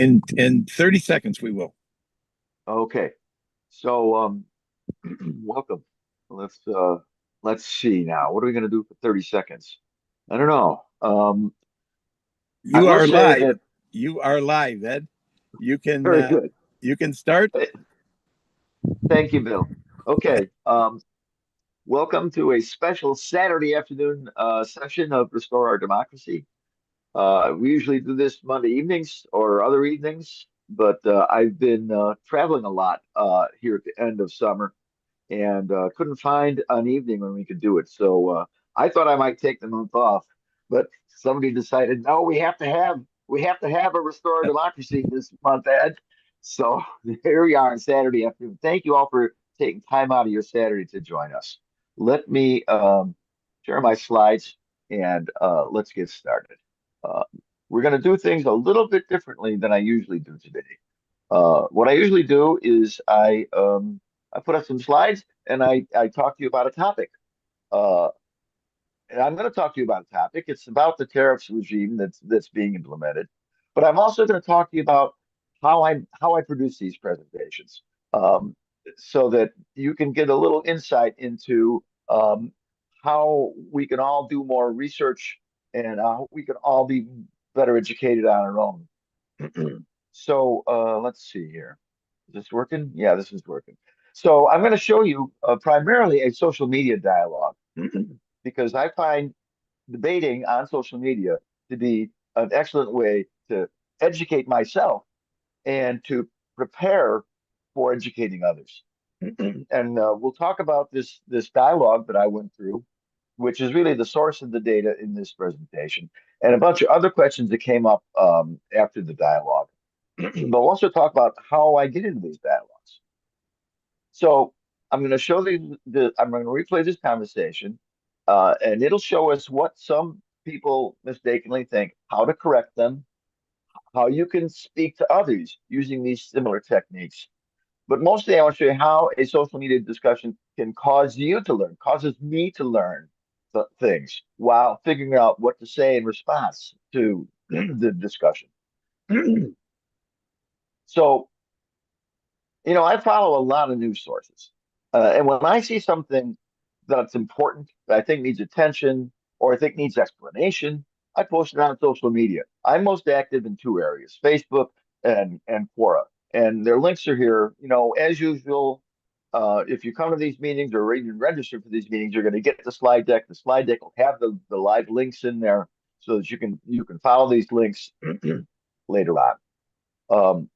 In 30 seconds, we will. Okay. So welcome. Let's see now. What are we gonna do for 30 seconds? I don't know. I You will are say live. that You are live, Ed. You can very good. you can start. Th- Thank you, Bill. Okay. Welcome to a special Saturday afternoon session of Restore Our Democracy. We usually do this Monday evenings or other evenings, but I've been traveling a lot here at the end of summer and couldn't find an evening when we could do it. So I thought I might take the month off, but somebody decided no, we have to have a Restore Democracy this month, Ed. So here we are on Saturday afternoon. Thank you all for taking time out of your Saturday to join us. Let me share my slides and let's get started. Uh, we're going to do things a little bit differently than I usually do today. What I usually do is I put up some slides and I talk to you about a topic. Uh, and I'm going to talk to you about a topic. It's about the tariffs regime that's being implemented, but I'm also going to talk to you about how I produce these presentations, um, so that you can get a little insight into how we can all do more research and how we can all be better educated on our own. So let's see here. Is this working? Yeah, this is working. So I'm going to show you primarily a social media dialogue because I find debating on social media to be an excellent way to educate myself and to prepare for educating others. And we'll talk about this dialogue that I went through, which is really the source of the data in this presentation, and a bunch of other questions that came up after the dialogue. But we'll also talk about how I get into these dialogues. So I'm going to show I'm going to replay this conversation, and it'll show us what some people mistakenly think, how to correct them, how you can speak to others using these similar techniques. But mostly, I want to show you how a social media discussion can cause you to learn, causes me to learn things while figuring out what to say in response to the discussion. So, I follow a lot of news sources. And when I see something that's important that I think needs attention or I think needs explanation, I post it on social media. I'm most active in two areas, Facebook and Quora. And their links are here. As usual, if you come to these meetings or even register for these meetings, you're going to get the slide deck. The slide deck will have the live links in there so that you can follow these links later on. Um,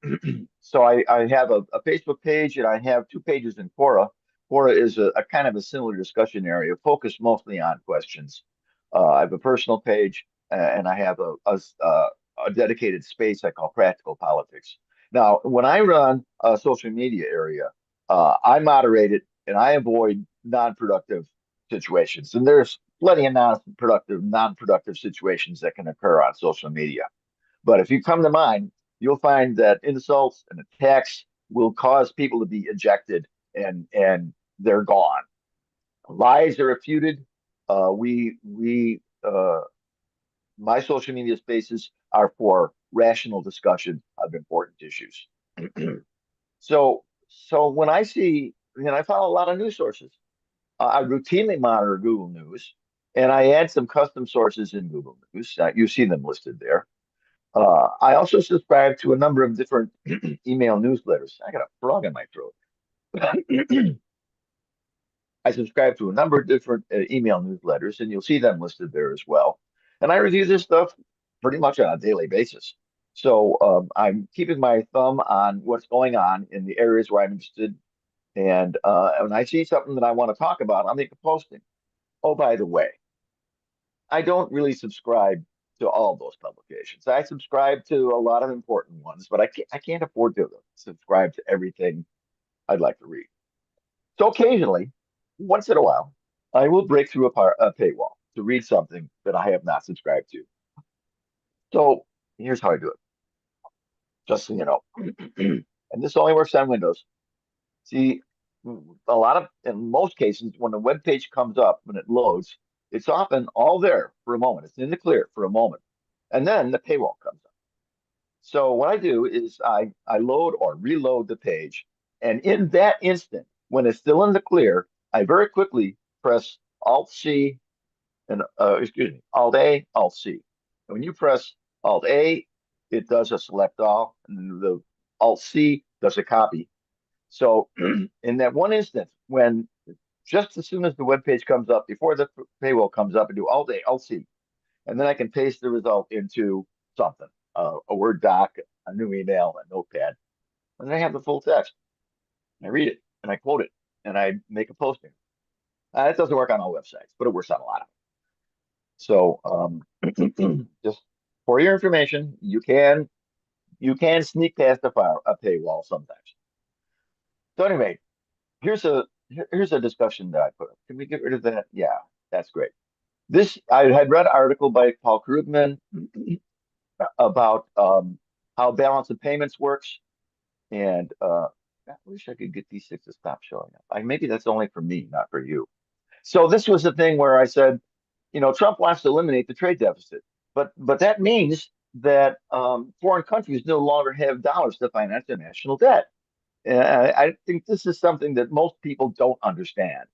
so I have a Facebook page and I have two pages in Quora. Quora is a kind of a similar discussion area, focused mostly on questions. I have a personal page and I have a dedicated space I call Practical Politics. Now, when I run a social media area, I moderate it and I avoid non-productive situations. And there's plenty of non-productive situations that can occur on social media. But if you come to mine, you'll find that insults and attacks will cause people to be ejected and they're gone. Lies are refuted. We My social media spaces are for rational discussion of important issues. So I follow a lot of news sources. I routinely monitor Google News, and I add some custom sources in Google News. You see them listed there. I also subscribe to a number of different email newsletters. I got a frog in my throat. I subscribe to a number of different email newsletters, and you'll see them listed there as well. And I review this stuff pretty much on a daily basis. So I'm keeping my thumb on what's going on in the areas where I'm interested. And when I see something that I want to talk about, I'll make a posting. Oh, by the way, I don't really subscribe to all those publications. I subscribe to a lot of important ones, but I can't afford to subscribe to everything I'd like to read. So occasionally, once in a while, I will break through a paywall to read something that I have not subscribed to. So here's how I do it, just so you know. And this only works on Windows. See, in most cases, when the web page comes up, when it loads, it's often all there for a moment. It's in the clear for a moment. And then the paywall comes up. So what I do is I load or reload the page. And in that instant, when it's still in the clear, I very quickly press Alt C and excuse me, Alt A, Alt C. And when you press Alt A, it does a select all, and the Alt C does a copy. So in that one instance, when just as soon as the web page comes up, before the paywall comes up, I do Alt A, Alt C, and then I can paste the result into something, a Word doc, a new email, a notepad, and then I have the full text. I read it and I quote it and I make a posting. It doesn't work on all websites, but it works on a lot of them. So just for your information, you can sneak past a paywall sometimes. So anyway, here's a discussion that I put up. Can we get rid of that? Yeah, that's great. This I had read an article by Paul Krugman about how balance of payments works, and I wish I could get these six to stop showing up. Maybe that's only for me, not for you. So this was the thing where I said, Trump wants to eliminate the trade deficit, but that means that foreign countries no longer have dollars to finance their national debt. And I think this is something that most people don't understand.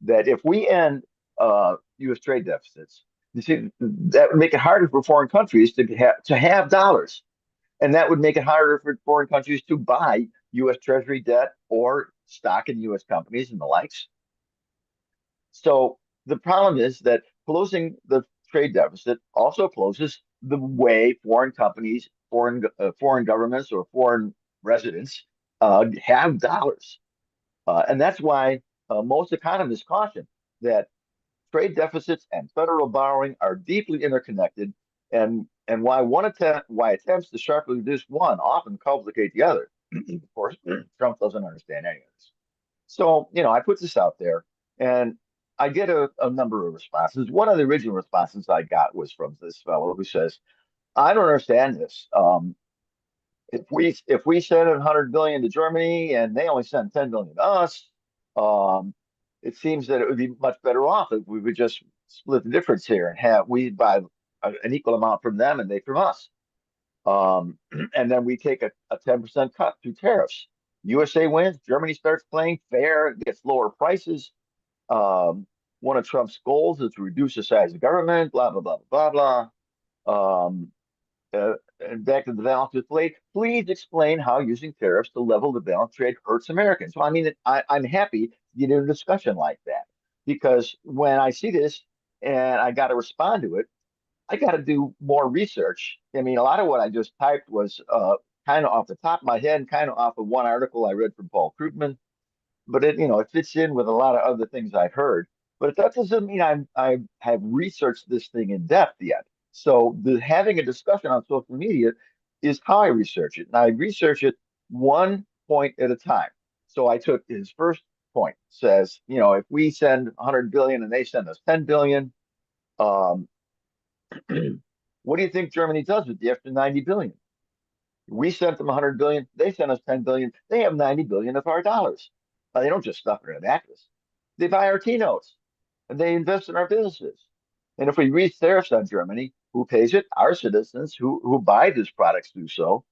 That if we end U.S. trade deficits, you see, that would make it harder for foreign countries to have dollars, and that would make it harder for foreign countries to buy U.S. Treasury debt or stock in U.S. companies and the likes. So the problem is that closing the trade deficit also closes the way foreign companies, foreign governments, or foreign residents have dollars, and that's why most economists caution that trade deficits and federal borrowing are deeply interconnected, and why attempts to sharply reduce one often complicate the other. Of course, Trump doesn't understand any of this. So, I put this out there and I get a number of responses. One of the original responses I got was from this fellow who says, I don't understand this. If we send 100 billion to Germany and they only send 10 billion to us, um, it seems that it would be much better off if we would just split the difference here and have we buy an equal amount from them and they from us. Um, and then we take a 10% cut through tariffs. USA wins, Germany starts playing fair, gets lower prices. Um, One of Trump's goals is to reduce the size of government, blah, blah, blah, blah, blah. And back to the balance of trade, please explain how using tariffs to level the balance trade hurts Americans. So, I mean, I'm happy to get into a discussion like that because when I see this and I got to respond to it, I got to do more research. I mean, a lot of what I just typed was kind of off the top of my head, and kind of off of one article I read from Paul Krugman, but it fits in with a lot of other things I've heard. But that doesn't mean I have researched this thing in depth yet. So having a discussion on social media is how I research it, and I research it one point at a time. So I took his first point, says, if we send 100 billion and they send us 10 billion, um, what do you think Germany does with the extra 90 billion? We sent them 100 billion. They sent us 10 billion. They have 90 billion of our dollars. They don't just stuff it in a mattress. They buy our T notes and they invest in our businesses. And if we raise tariffs on Germany, who pays it? Our citizens who buy these products do so.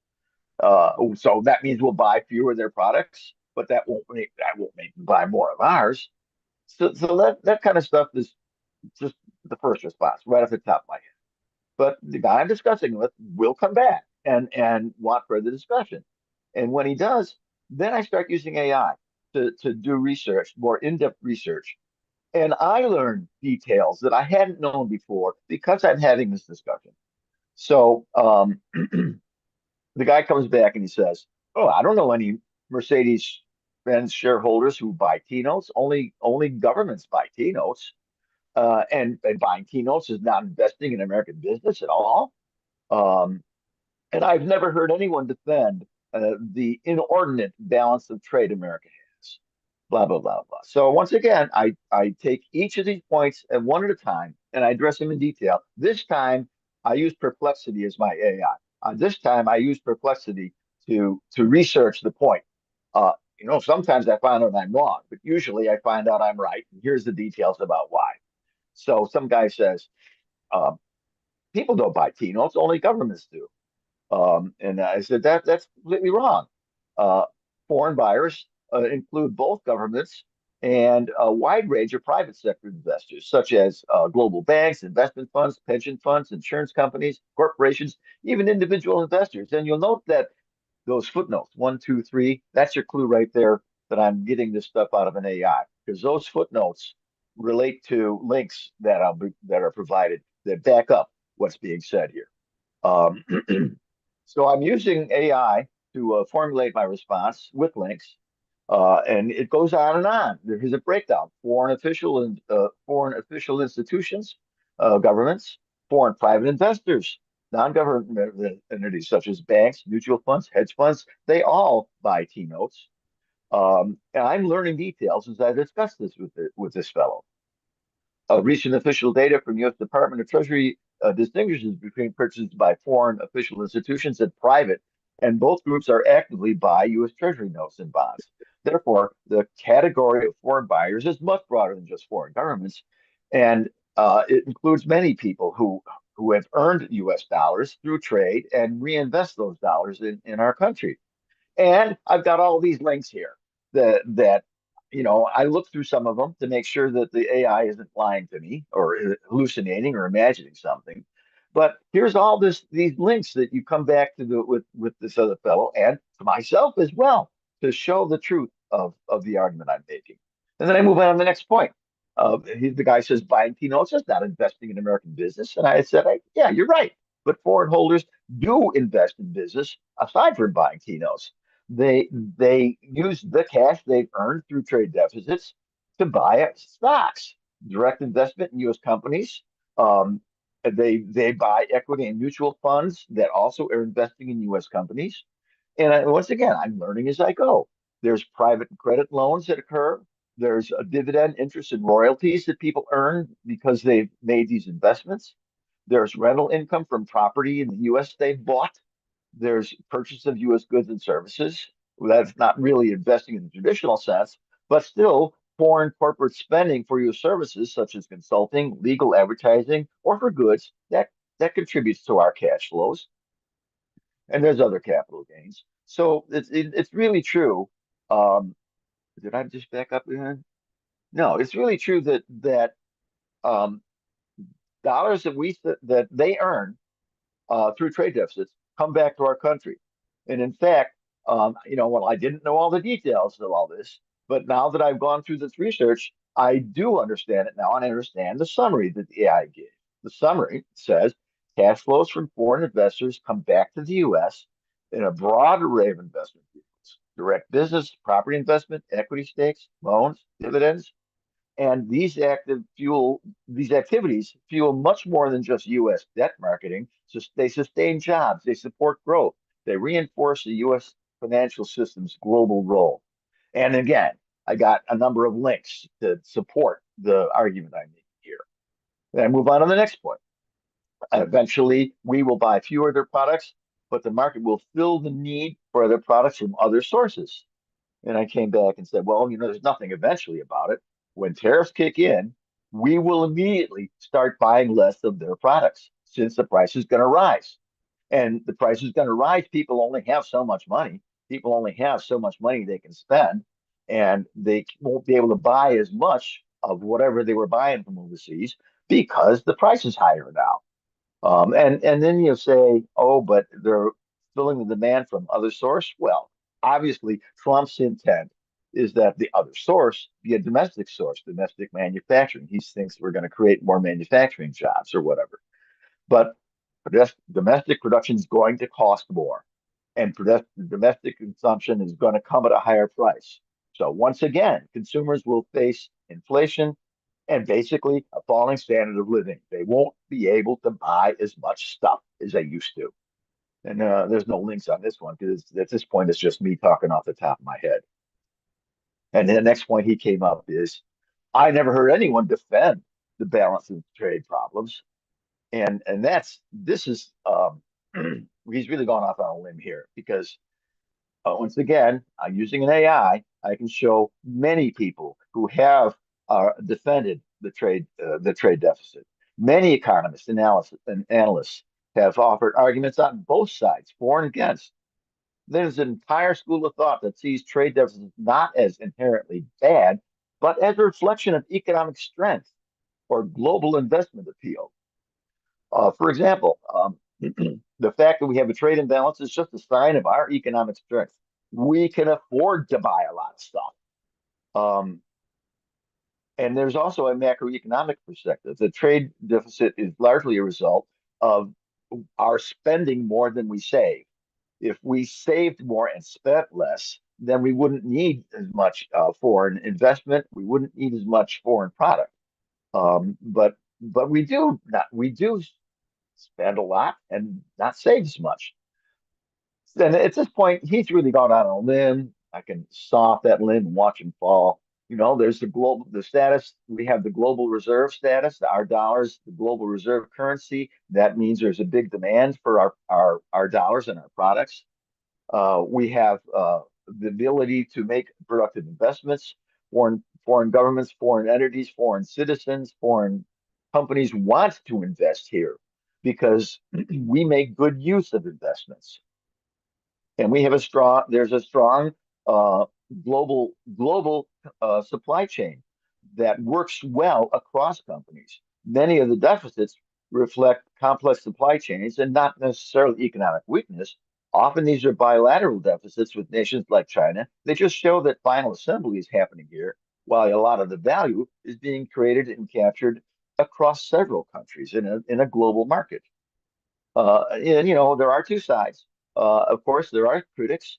So that means we'll buy fewer of their products, but that won't make them buy more of ours. So that kind of stuff is just the first response, right off the top of my head. But the guy I'm discussing with will come back and want further discussion. And when he does, then I start using AI to do research, more in-depth research. And I learn details that I hadn't known before because I'm having this discussion. So the guy comes back and he says, "Oh, I don't know any Mercedes Benz shareholders who buy T notes. Only governments buy T notes. And buying T notes is not investing in American business at all. Um, and I've never heard anyone defend the inordinate balance of trade America has. Blah, blah, blah, blah. So once again, I take each of these points and one at a time and I address them in detail. This time I use Perplexity as my AI. This time I use Perplexity to research the point. Sometimes I find out I'm wrong, but usually I find out I'm right. And here's the details about why. So some guy says, um, people don't buy T notes, only governments do. And I said that's completely wrong. Uh, Foreign buyers include both governments and a wide range of private sector investors, such as global banks, investment funds, pension funds, insurance companies, corporations, even individual investors. And you'll note that those footnotes, one, two, three, that's your clue right there that I'm getting this stuff out of an AI, because those footnotes relate to links that are provided that back up what's being said here. Um, so I'm using AI to formulate my response with links, and it goes on and on. There's a breakdown: foreign official institutions, governments, foreign private investors, non-government entities such as banks, mutual funds, hedge funds. They all buy T notes. And I'm learning details as I discuss this with this fellow. Recent official data from U.S. Department of Treasury distinguishes between purchases by foreign official institutions and private, and both groups are actively buy U.S. Treasury notes and bonds. Therefore, the category of foreign buyers is much broader than just foreign governments, and it includes many people who have earned U.S. dollars through trade and reinvest those dollars in our country. And I've got all these links here that I look through some of them to make sure that the AI isn't lying to me or hallucinating or imagining something. But here's all these links that you come back to with this other fellow and to myself as well to show the truth of the argument I'm making. And then I move on to the next point. The guy says buying keynotes is not investing in American business. And I said, yeah, you're right. But foreign holders do invest in business aside from buying keynotes. They use the cash they've earned through trade deficits to buy stocks, direct investment in U.S. companies. Um, they buy equity in mutual funds that also are investing in U.S. companies. And once again, I'm learning as I go. There's private credit loans that occur. There's a dividend interest and royalties that people earn because they've made these investments. There's rental income from property in the U.S. they've bought. There's purchase of U.S. goods and services. That's not really investing in the traditional sense, but still foreign corporate spending for U.S. services such as consulting, legal advertising, or for goods that contributes to our cash flows. And there's other capital gains. So it's really true. Um, did I just back up again? No, it's really true that um, dollars that they earn through trade deficits come back to our country. And in fact, well, I didn't know all the details of all this, but now that I've gone through this research, I do understand it now, and I understand the summary that the AI gave. The summary says cash flows from foreign investors come back to the U.S. in a broad array of investment vehicles: direct business, property investment, equity stakes, loans, dividends, and these activities fuel much more than just U.S. debt marketing. So they sustain jobs, they support growth, they reinforce the U.S. financial system's global role. And again, I got a number of links to support the argument I'm making here. Then I move on to the next point. Eventually, we will buy fewer of their products, but the market will fill the need for other products from other sources. And I came back and said, well, there's nothing eventually about it. When tariffs kick in, we will immediately start buying less of their products since the price is going to rise. And the price is going to rise. People only have so much money. People only have so much money they can spend, and they won't be able to buy as much of whatever they were buying from overseas because the price is higher now. And then you say, oh, but they're filling the demand from other source. Well, obviously, Trump's intent is that the other source be a domestic source, domestic manufacturing. He thinks we're going to create more manufacturing jobs or whatever. But domestic production is going to cost more, and domestic consumption is going to come at a higher price. So once again, consumers will face inflation and basically a falling standard of living. They won't be able to buy as much stuff as they used to. And there's no links on this one because at this point it's just me talking off the top of my head. And then the next point he came up is I never heard anyone defend the balance of trade problems. And this is he's really gone off on a limb here because once again, using an AI, I can show many people who have defended the trade deficit. Many economists, and analysts have offered arguments on both sides, for and against. There's an entire school of thought that sees trade deficits not as inherently bad, but as a reflection of economic strength or global investment appeal. For example, the fact that we have a trade imbalance is just a sign of our economic strength. We can afford to buy a lot of stuff. Um, and there's also a macroeconomic perspective. The trade deficit is largely a result of our spending more than we save. If we saved more and spent less, then we wouldn't need as much foreign investment. We wouldn't need as much foreign product. But we do spend a lot and not save as much. And at this point, he's really gone out on a limb. I can saw off that limb and watch him fall. There's the status. We have the global reserve status. Our dollars, the global reserve currency. That means there's a big demand for our dollars and our products. We have the ability to make productive investments. Foreign governments, foreign entities, foreign citizens, foreign companies want to invest here because we make good use of investments, and there's a strong uh, global supply chain that works well across companies. Many of the deficits reflect complex supply chains and not necessarily economic weakness. Often these are bilateral deficits with nations like China. They just show that final assembly is happening here, while a lot of the value is being created and captured across several countries in a global market. And there are two sides. Of course, there are critics.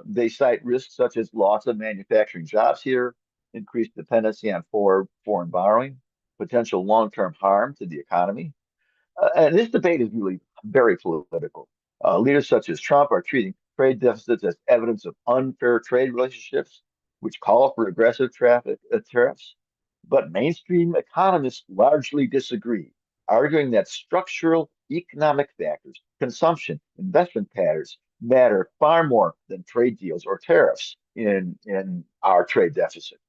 They cite risks such as loss of manufacturing jobs here, increased dependency on foreign borrowing, potential long-term harm to the economy. And this debate is really very political. Leaders such as Trump are treating trade deficits as evidence of unfair trade relationships, which call for aggressive tariffs. But mainstream economists largely disagree, arguing that structural economic factors, consumption, investment patterns matter far more than trade deals or tariffs in our trade deficit.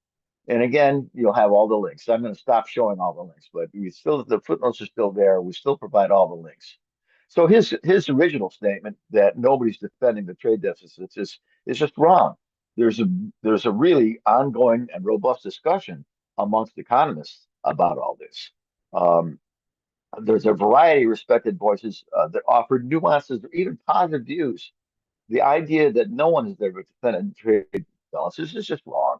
And again, you'll have all the links. I'm going to stop showing all the links, but the footnotes are still there. We still provide all the links. So his original statement that nobody's defending the trade deficits is just wrong. There's a really ongoing and robust discussion amongst economists about all this. Um, there's a variety of respected voices that offer nuances or even positive views. The idea that no one has ever defended trade balances is just wrong.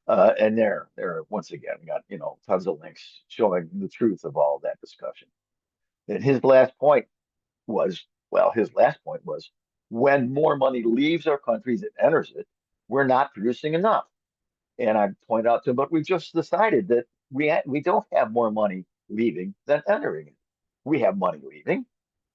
And there once again got tons of links showing the truth of all of that discussion. And his last point was when more money leaves our countries and enters it, we're not producing enough. And I point out to him, but we just decided that we don't have more money leaving than entering it. We have money leaving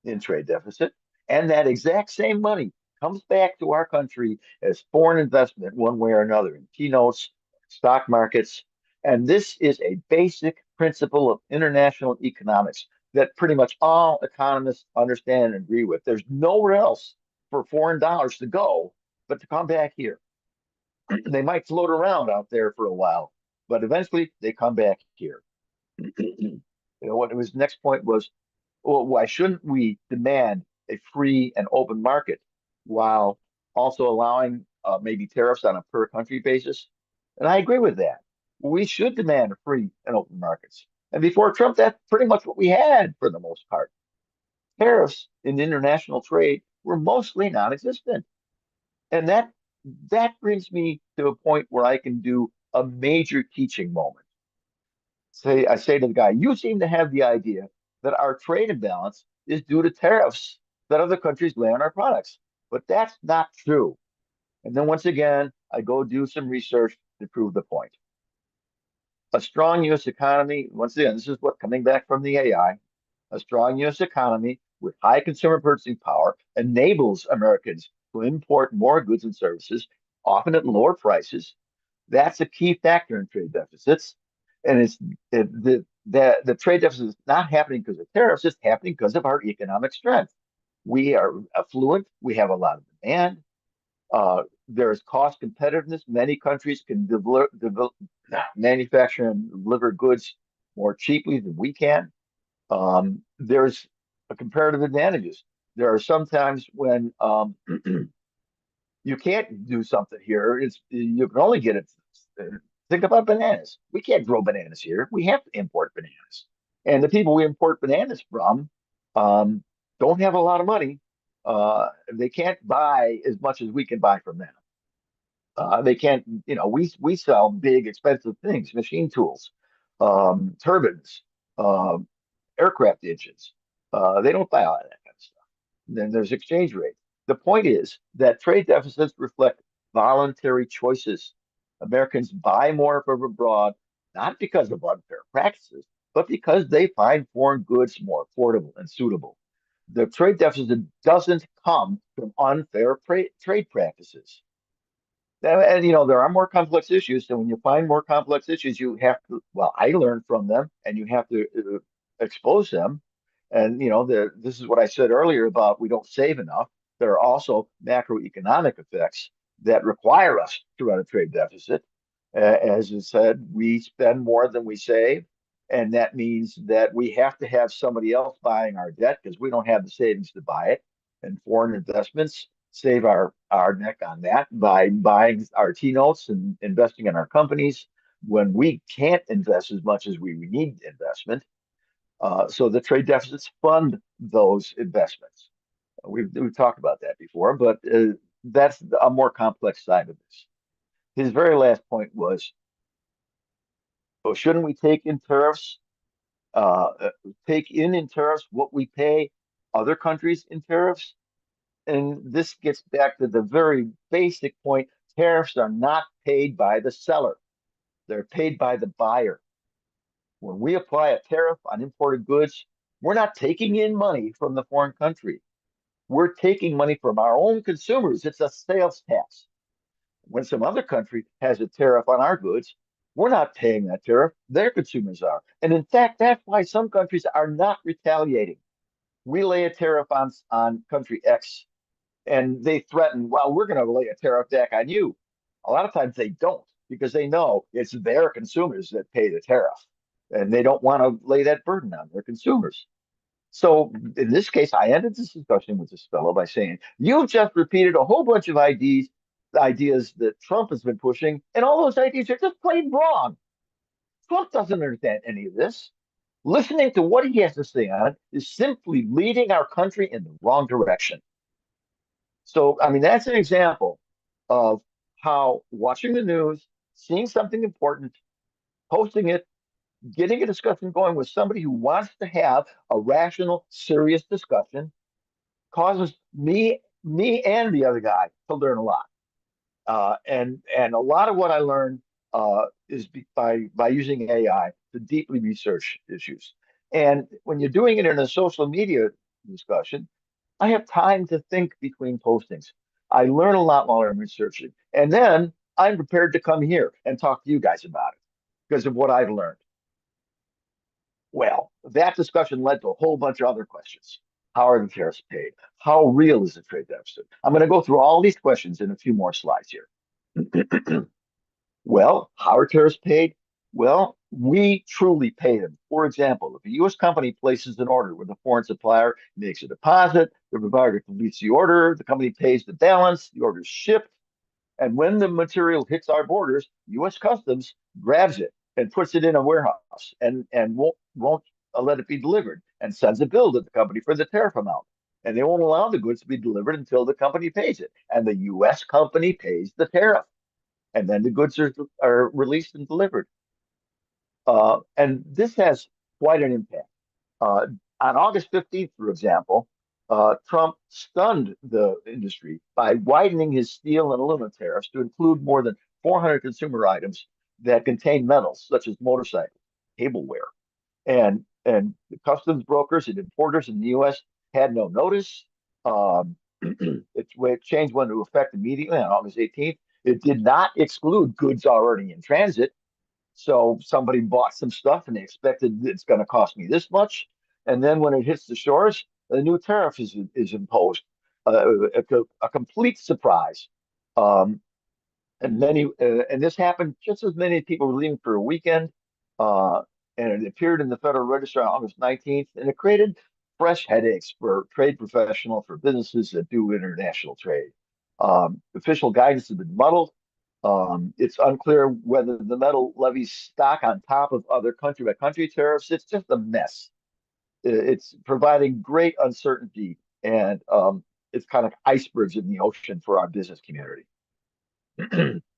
in trade deficit, and that exact same money comes back to our country as foreign investment one way or another in keynotes, stock markets. And this is a basic principle of international economics that pretty much all economists understand and agree with. There's nowhere else for foreign dollars to go but to come back here. They might float around out there for a while, but eventually they come back here. What his next point was, well, why shouldn't we demand a free and open market while also allowing maybe tariffs on a per country basis? And I agree with that. We should demand free and open markets. And before Trump, that's pretty much what we had for the most part. Tariffs in international trade were mostly non-existent. And that brings me to a point where I can do a major teaching moment. I say to the guy, you seem to have the idea that our trade imbalance is due to tariffs that other countries lay on our products. But that's not true. And then once again, I go do some research to prove the point. A strong U.S. economy, once again, this is what coming back from the AI, a strong U.S. economy with high consumer purchasing power enables Americans to import more goods and services, often at lower prices. That's a key factor in trade deficits. And the trade deficit is not happening because of tariffs, it's happening because of our economic strength. We are affluent, we have a lot of demand. There is cost competitiveness. Many countries can manufacture and deliver goods more cheaply than we can. There's comparative advantages. There are some times when you can't do something here. You can only get it. Think about bananas. We can't grow bananas here. We have to import bananas, and the people we import bananas from um, don't have a lot of money. They can't buy as much as we can buy from them. They can't, we sell big, expensive things, machine tools, turbines, um, aircraft engines. They don't buy all of that kind of stuff. Then there's exchange rate. The point is that trade deficits reflect voluntary choices. Americans buy more from abroad, not because of unfair practices, but because they find foreign goods more affordable and suitable. The trade deficit doesn't come from unfair trade practices. And there are more complex issues. So when you find more complex issues, you have to, well, I learned from them and you have to expose them. And this is what I said earlier about we don't save enough. There are also macroeconomic effects that require us to run a trade deficit. As I said, we spend more than we save. And that means that we have to have somebody else buying our debt because we don't have the savings to buy it. And foreign investments save our neck on that by buying our T notes and investing in our companies when we can't invest as much as we need investment. So the trade deficits fund those investments. We've talked about that before, but that's a more complex side of this. His very last point was, oh, shouldn't we take in tariffs? Take in tariffs what we pay other countries in tariffs? And this gets back to the very basic point. Tariffs are not paid by the seller. They're paid by the buyer. When we apply a tariff on imported goods, we're not taking in money from the foreign country. We're taking money from our own consumers. It's a sales tax. When some other country has a tariff on our goods, we're not paying that tariff. Their consumers are. And in fact, that's why some countries are not retaliating. We lay a tariff on country X and they threaten, well, we're going to lay a tariff back on you. A lot of times they don't because they know it's their consumers that pay the tariff and they don't want to lay that burden on their consumers. So in this case, I ended this discussion with this fellow by saying, you've just repeated a whole bunch of ideas that Trump has been pushing, and all those ideas are just plain wrong. Trump doesn't understand any of this. Listening to what he has to say on it is simply leading our country in the wrong direction. So, I mean, that's an example of how watching the news, seeing something important, posting it, getting a discussion going with somebody who wants to have a rational, serious discussion causes me and the other guy to learn a lot. And a lot of what I learned is by using AI to deeply research issues. And when you're doing it in a social media discussion, I have time to think between postings. I learn a lot while I'm researching. And then I'm prepared to come here and talk to you guys about it because of what I've learned. Well, that discussion led to a whole bunch of other questions. How are the tariffs paid? How real is the trade deficit? I'm going to go through all these questions in a few more slides here. Well, how are tariffs paid? Well, we truly pay them. For example, if a U.S. company places an order with a foreign supplier, makes a deposit, the provider completes the order, the company pays the balance, the order is shipped, and when the material hits our borders, U.S. Customs grabs it and puts it in a warehouse and won't let it be delivered and sends a bill to the company for the tariff amount. And they won't allow the goods to be delivered until the company pays it. And the U.S. company pays the tariff. And then the goods are released and delivered. And this has quite an impact. Uh, on August 15th, for example, Trump stunned the industry by widening his steel and aluminum tariffs to include more than 400 consumer items that contain metals, such as motorcycles, tableware, and the customs brokers and importers in the U.S. had no notice. Um, it changed went into effect immediately on August 18th. It did not exclude goods already in transit. So somebody bought some stuff and they expected it's going to cost me this much. And then when it hits the shores, a new tariff is imposed. A complete surprise. Um, and this happened just as many people were leaving for a weekend. Uh, and it appeared in the Federal Register on August 19th, and it created fresh headaches for trade professionals, for businesses that do international trade. Official guidance has been muddled. It's unclear whether the metal levies stock on top of other country by country tariffs. It's just a mess. It's providing great uncertainty, and it's kind of icebergs in the ocean for our business community.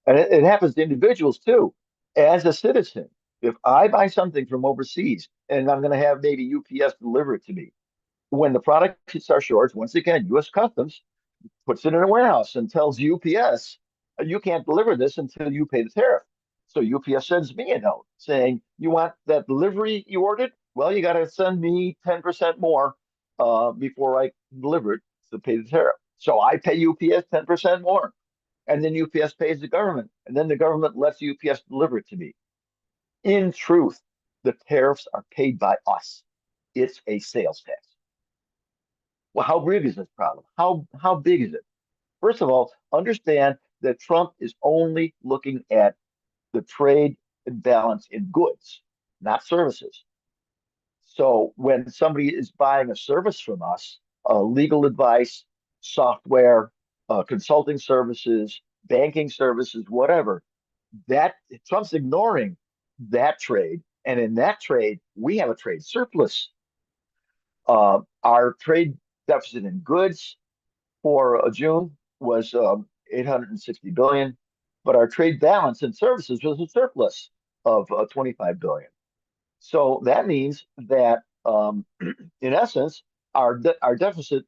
And it happens to individuals too. As a citizen, if I buy something from overseas and I'm going to have maybe UPS deliver it to me, when the product hits our shores, once again, U.S. Customs puts it in a warehouse and tells UPS, you can't deliver this until you pay the tariff. So UPS sends me a note saying, you want that delivery you ordered? Well, you got to send me 10% more before I deliver it to pay the tariff. So I pay UPS 10% more. And then UPS pays the government. And then the government lets UPS deliver it to me. In truth, the tariffs are paid by us. It's a sales tax. Well, how big is this problem? How big is it? First of all, understand that Trump is only looking at the trade imbalance in goods, not services. So when somebody is buying a service from us, legal advice, software, consulting services, banking services, whatever, that Trump's ignoring that trade. And in that trade, we have a trade surplus. Our trade deficit in goods for June was 860 billion, but our trade balance in services was a surplus of 25 billion. So that means that, in essence, our deficit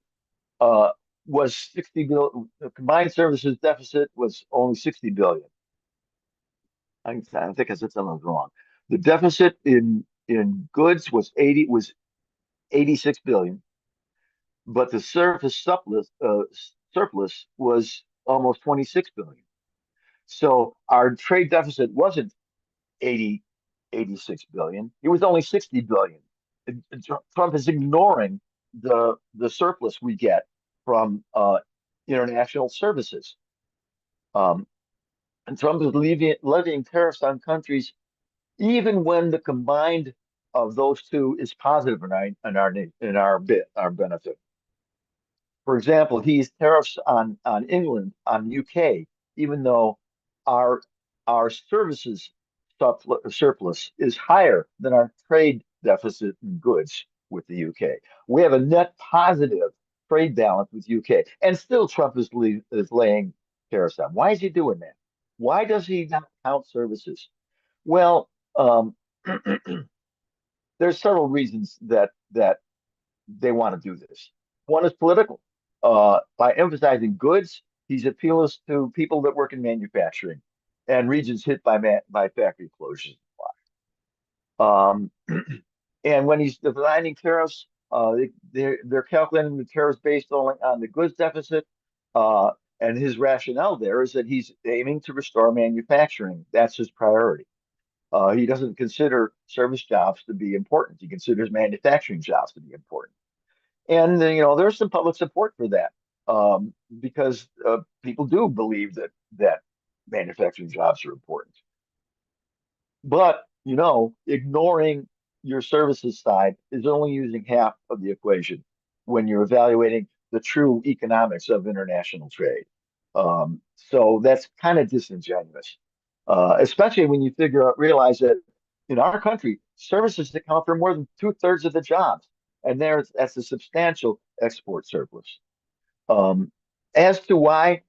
was 60 billion. The combined services deficit was only 60 billion. I think I said something wrong. The deficit in goods was 86 billion, but the surplus was almost 26 billion. So our trade deficit wasn't 86 billion. It was only 60 billion. Trump is ignoring the surplus we get from international services. Um, and Trump is levying tariffs on countries even when the combined of those two is positive in our benefit. For example, he's tariffs on England, on UK, even though our our services surplus is higher than our trade deficit in goods with the UK. We have a net positive trade balance with UK, and still Trump is laying tariffs on. Why is he doing that? Why does he not count services? Well, there's several reasons that they want to do this. One is political. By emphasizing goods, he's appealing to people that work in manufacturing and regions hit by factory closures. Um, and when he's defining tariffs, they're calculating the tariffs based only on the goods deficit. Uh, and his rationale there is that he's aiming to restore manufacturing. That's his priority. He doesn't consider service jobs to be important. He considers manufacturing jobs to be important. And there's some public support for that, because people do believe that manufacturing jobs are important. But ignoring your services side is only using half of the equation when you're evaluating the true economics of international trade. So that's kind of disingenuous, especially when you realize that in our country, services account for more than 2/3 of the jobs, and that's a substantial export surplus. Um, as to why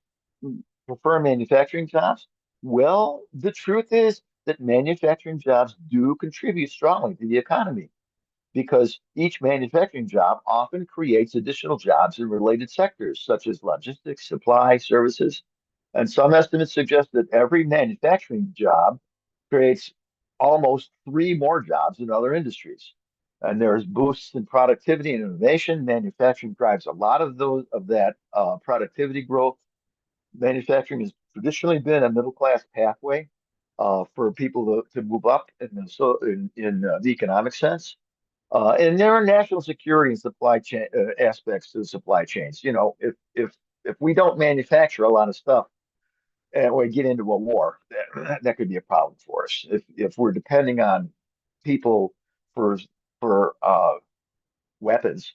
prefer manufacturing jobs, well, the truth is that manufacturing jobs do contribute strongly to the economy because each manufacturing job often creates additional jobs in related sectors such as logistics, supply, services. And some estimates suggest that every manufacturing job creates almost three more jobs in other industries. And there's boosts in productivity and innovation. Manufacturing drives a lot of that productivity growth. Manufacturing has traditionally been a middle class pathway for people to move up in the economic sense. And there are national security and supply chain aspects to the supply chains. If we don't manufacture a lot of stuff and we get into a war, that could be a problem for us. If we're depending on people for weapons,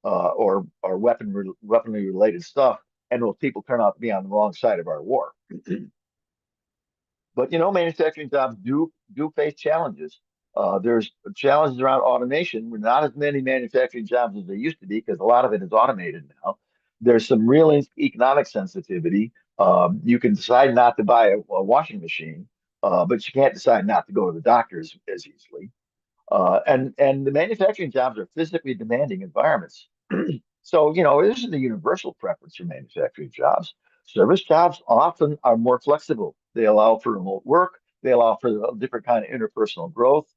or weaponry related stuff, and those people turn out to be on the wrong side of our war. But manufacturing jobs do face challenges. There's challenges around automation. We're not as many manufacturing jobs as there used to be because a lot of it is automated now. There's some real economic sensitivity. You can decide not to buy a washing machine, but you can't decide not to go to the doctors as easily. And the manufacturing jobs are physically demanding environments. So, this is the universal preference for manufacturing jobs. Service jobs often are more flexible. They allow for remote work. They allow for a different kind of interpersonal growth.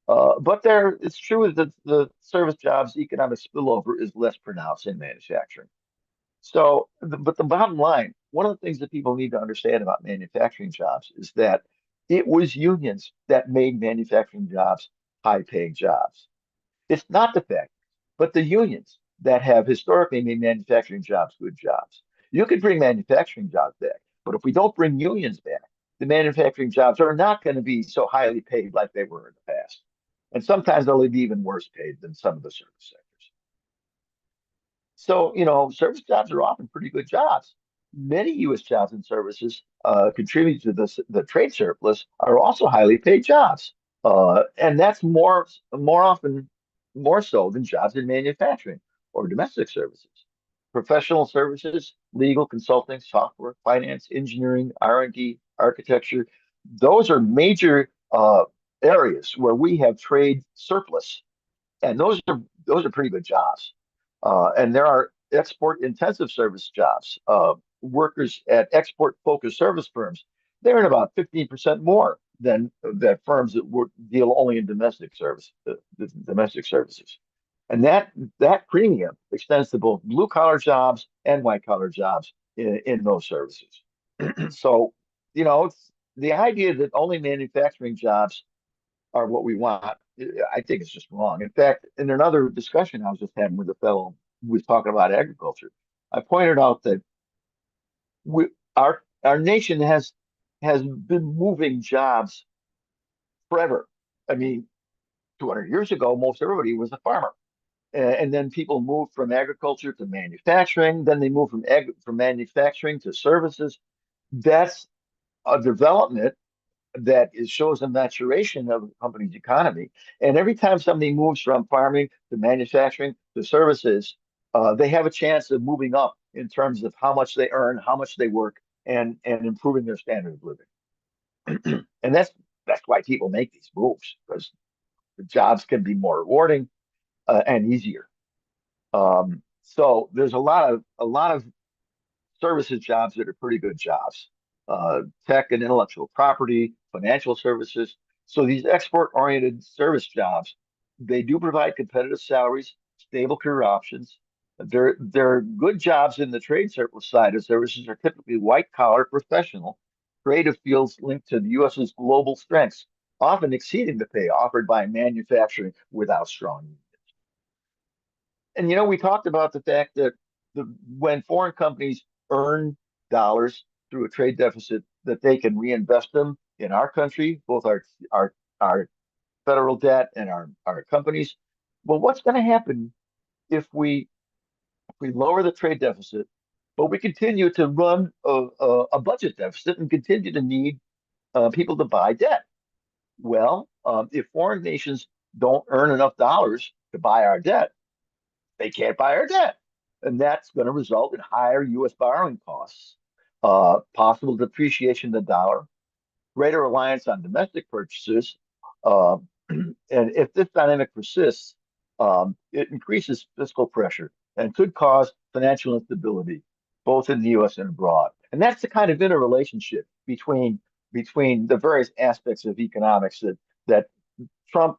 But it's true that the service jobs economic spillover is less pronounced in manufacturing. So, but the bottom line, one of the things that people need to understand about manufacturing jobs is that it was unions that made manufacturing jobs high-paying jobs. It's not the factories, but the unions that have historically made manufacturing jobs good jobs. You could bring manufacturing jobs back, but if we don't bring unions back, the manufacturing jobs are not going to be so highly paid like they were in the past. And sometimes they'll be even worse paid than some of the service sectors. So, service jobs are often pretty good jobs. Many U.S. jobs and services contribute to the trade surplus are also highly paid jobs. And that's more often more so than jobs in manufacturing or domestic services. Professional services, legal, consulting, software, finance, engineering, R&D, architecture, those are major areas where we have trade surplus, and those are pretty good jobs. And there are export intensive service jobs. Workers at export focused service firms, they earn about 15% more than firms that deal only in domestic services. And that premium extends to both blue collar jobs and white collar jobs in those services. So, the idea that only manufacturing jobs are what we want, I think it's just wrong. In fact, in another discussion I was just having with a fellow who was talking about agriculture, I pointed out that we, our nation has been moving jobs forever. I mean, 200 years ago, most everybody was a farmer. And then people moved from agriculture to manufacturing. Then they moved from manufacturing to services. That's a development that shows a maturation of a company's economy. And every time somebody moves from farming to manufacturing to services, they have a chance of moving up in terms of how much they earn, how much they work, and improving their standard of living. And that's why people make these moves, because the jobs can be more rewarding and easier. So there's a lot of services jobs that are pretty good jobs, tech and intellectual property, financial services. So these export-oriented service jobs, they do provide competitive salaries, stable career options. They're good jobs in the trade surplus side of services are typically white-collar, professional, creative fields linked to the U.S.'s global strengths, often exceeding the pay offered by manufacturing without strong. And we talked about the fact that when foreign companies earn dollars through a trade deficit, that they can reinvest them in our country, both our federal debt and our companies. Well, what's going to happen if we lower the trade deficit, but we continue to run a budget deficit and continue to need people to buy debt? Well, if foreign nations don't earn enough dollars to buy our debt, they can't buy our debt. And that's going to result in higher U.S. borrowing costs, possible depreciation of the dollar, greater reliance on domestic purchases. Uh, and if this dynamic persists, it increases fiscal pressure and could cause financial instability, both in the U.S. and abroad. And that's the kind of interrelationship between the various aspects of economics that Trump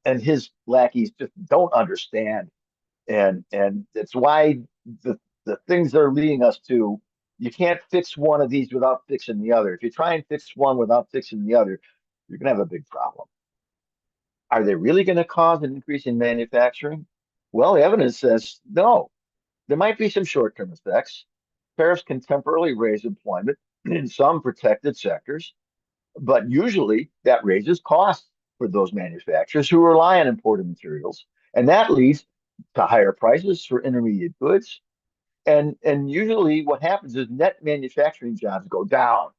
and his lackeys just don't understand, and it's why the things they're leading us to, you can't fix one of these without fixing the other. If you try and fix one without fixing the other, you're going to have a big problem. Are they really going to cause an increase in manufacturing? Well, the evidence says no. There might be some short-term effects. Tariffs can temporarily raise employment in some protected sectors, but usually that raises costs for those manufacturers who rely on imported materials. And that leads to higher prices for intermediate goods. And usually what happens is net manufacturing jobs go down,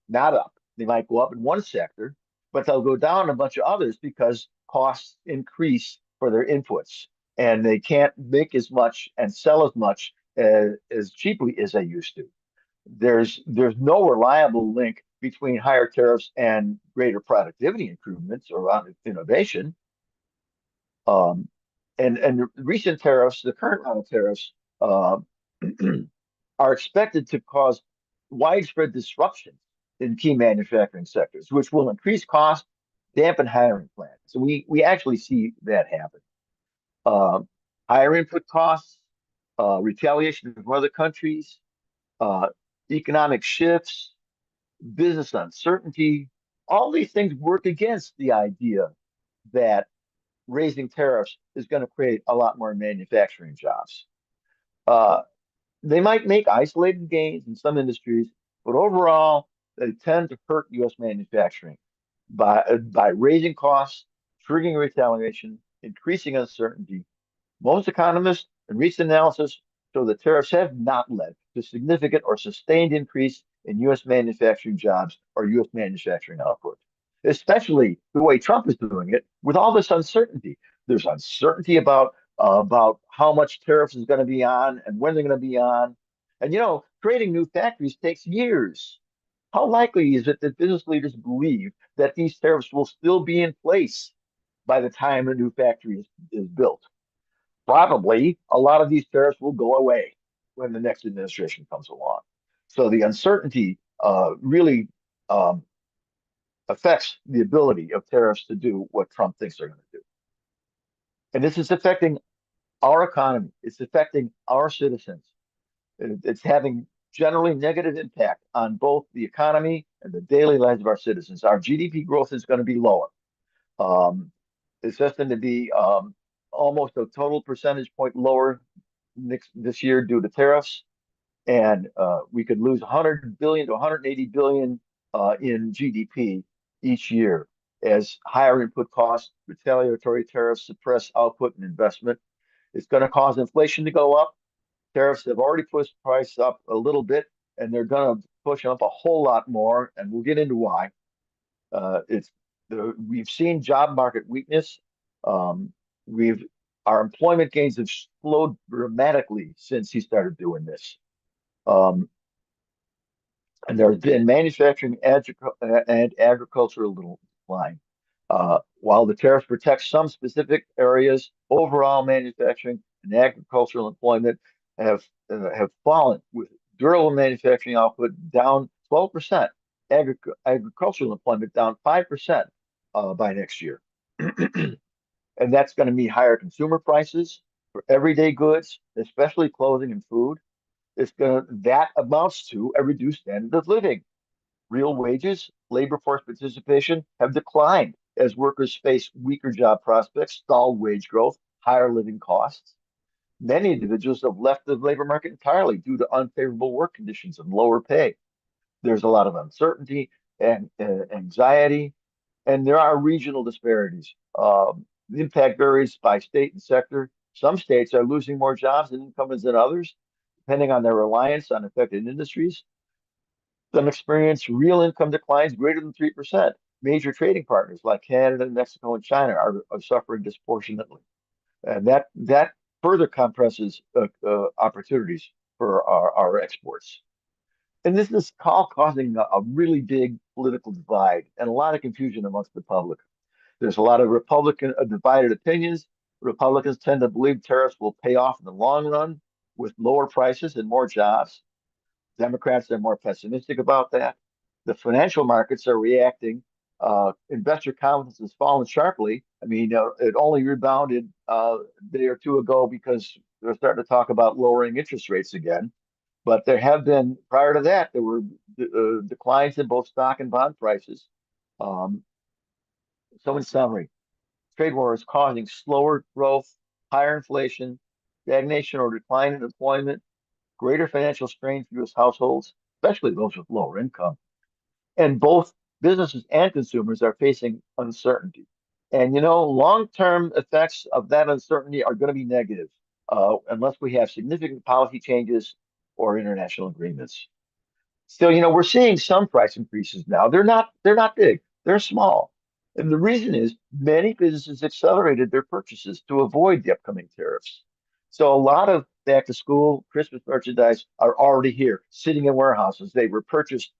not up. They might go up in one sector, but they'll go down in a bunch of others because costs increase for their inputs and they can't make as much and sell as much as cheaply as they used to. There's no reliable link between higher tariffs and greater productivity improvements or innovation. Um, and recent tariffs, the current round of tariffs, uh, are expected to cause widespread disruptions in key manufacturing sectors, which will increase costs, dampen hiring plans. So we actually see that happen. Um, Higher input costs, retaliation from other countries, uh, economic shifts, business uncertainty, all these things work against the idea that raising tariffs is going to create a lot more manufacturing jobs. Uh, they might make isolated gains in some industries, but overall, they tend to hurt U.S. manufacturing by raising costs, triggering retaliation, increasing uncertainty. Most economists and recent analysis show that tariffs have not led to significant or sustained increase in U.S. manufacturing jobs or U.S. manufacturing output, especially the way Trump is doing it with all this uncertainty. There's uncertainty about how much tariffs is going to be on and when they're going to be on. And creating new factories takes years. How likely is it that business leaders believe that these tariffs will still be in place by the time a new factory is built? Probably a lot of these tariffs will go away when the next administration comes along. So the uncertainty really um, affects the ability of tariffs to do what Trump thinks they're going to do. And this is affecting our economy. It's affecting our citizens. It's having generally negative impact on both the economy and the daily lives of our citizens. Our GDP growth is going to be lower. Um, it's destined to be almost a total percentage point lower this year due to tariffs, and we could lose 100 billion to 180 billion in GDP each year as higher input costs, retaliatory tariffs suppress output and investment. It's going to cause inflation to go up. Tariffs have already pushed price up a little bit, and they're going to push up a whole lot more, and we'll get into why. It's we've seen job market weakness. Um, we've Our employment gains have slowed dramatically since he started doing this. Um, and there's been manufacturing and agricultural decline. While the tariffs protect some specific areas, overall manufacturing and agricultural employment have fallen, with durable manufacturing output down 12%, agricultural employment down 5% by next year. And that's going to mean higher consumer prices for everyday goods, especially clothing and food. That amounts to a reduced standard of living. Real wages, labor force participation have declined as workers face weaker job prospects, stalled wage growth, higher living costs. Many individuals have left the labor market entirely due to unfavorable work conditions and lower pay. There's a lot of uncertainty and anxiety, and there are regional disparities. The impact varies by state and sector. Some states are losing more jobs and incomes than others, depending on their reliance on affected industries. Some experience real income declines greater than 3%. Major trading partners like Canada, Mexico, and China are suffering disproportionately. And that further compresses opportunities for our exports. And this is causing a really big political divide and a lot of confusion amongst the public. There's a lot of Republican divided opinions. Republicans tend to believe tariffs will pay off in the long run with lower prices and more jobs. Democrats are more pessimistic about that. The financial markets are reacting. Investor confidence has fallen sharply. I mean, it only rebounded a day or two ago because they're starting to talk about lowering interest rates again. But there have been, prior to that, there were declines in both stock and bond prices. Um, so, in summary, trade war is causing slower growth, higher inflation, stagnation or decline in employment, greater financial strain for U.S. households, especially those with lower income. And both businesses and consumers are facing uncertainty. And long-term effects of that uncertainty are going to be negative unless we have significant policy changes or international agreements. Still, we're seeing some price increases now. They're not big. They're small. And the reason is many businesses accelerated their purchases to avoid the upcoming tariffs. So a lot of back to school Christmas merchandise are already here, sitting in warehouses. They were purchased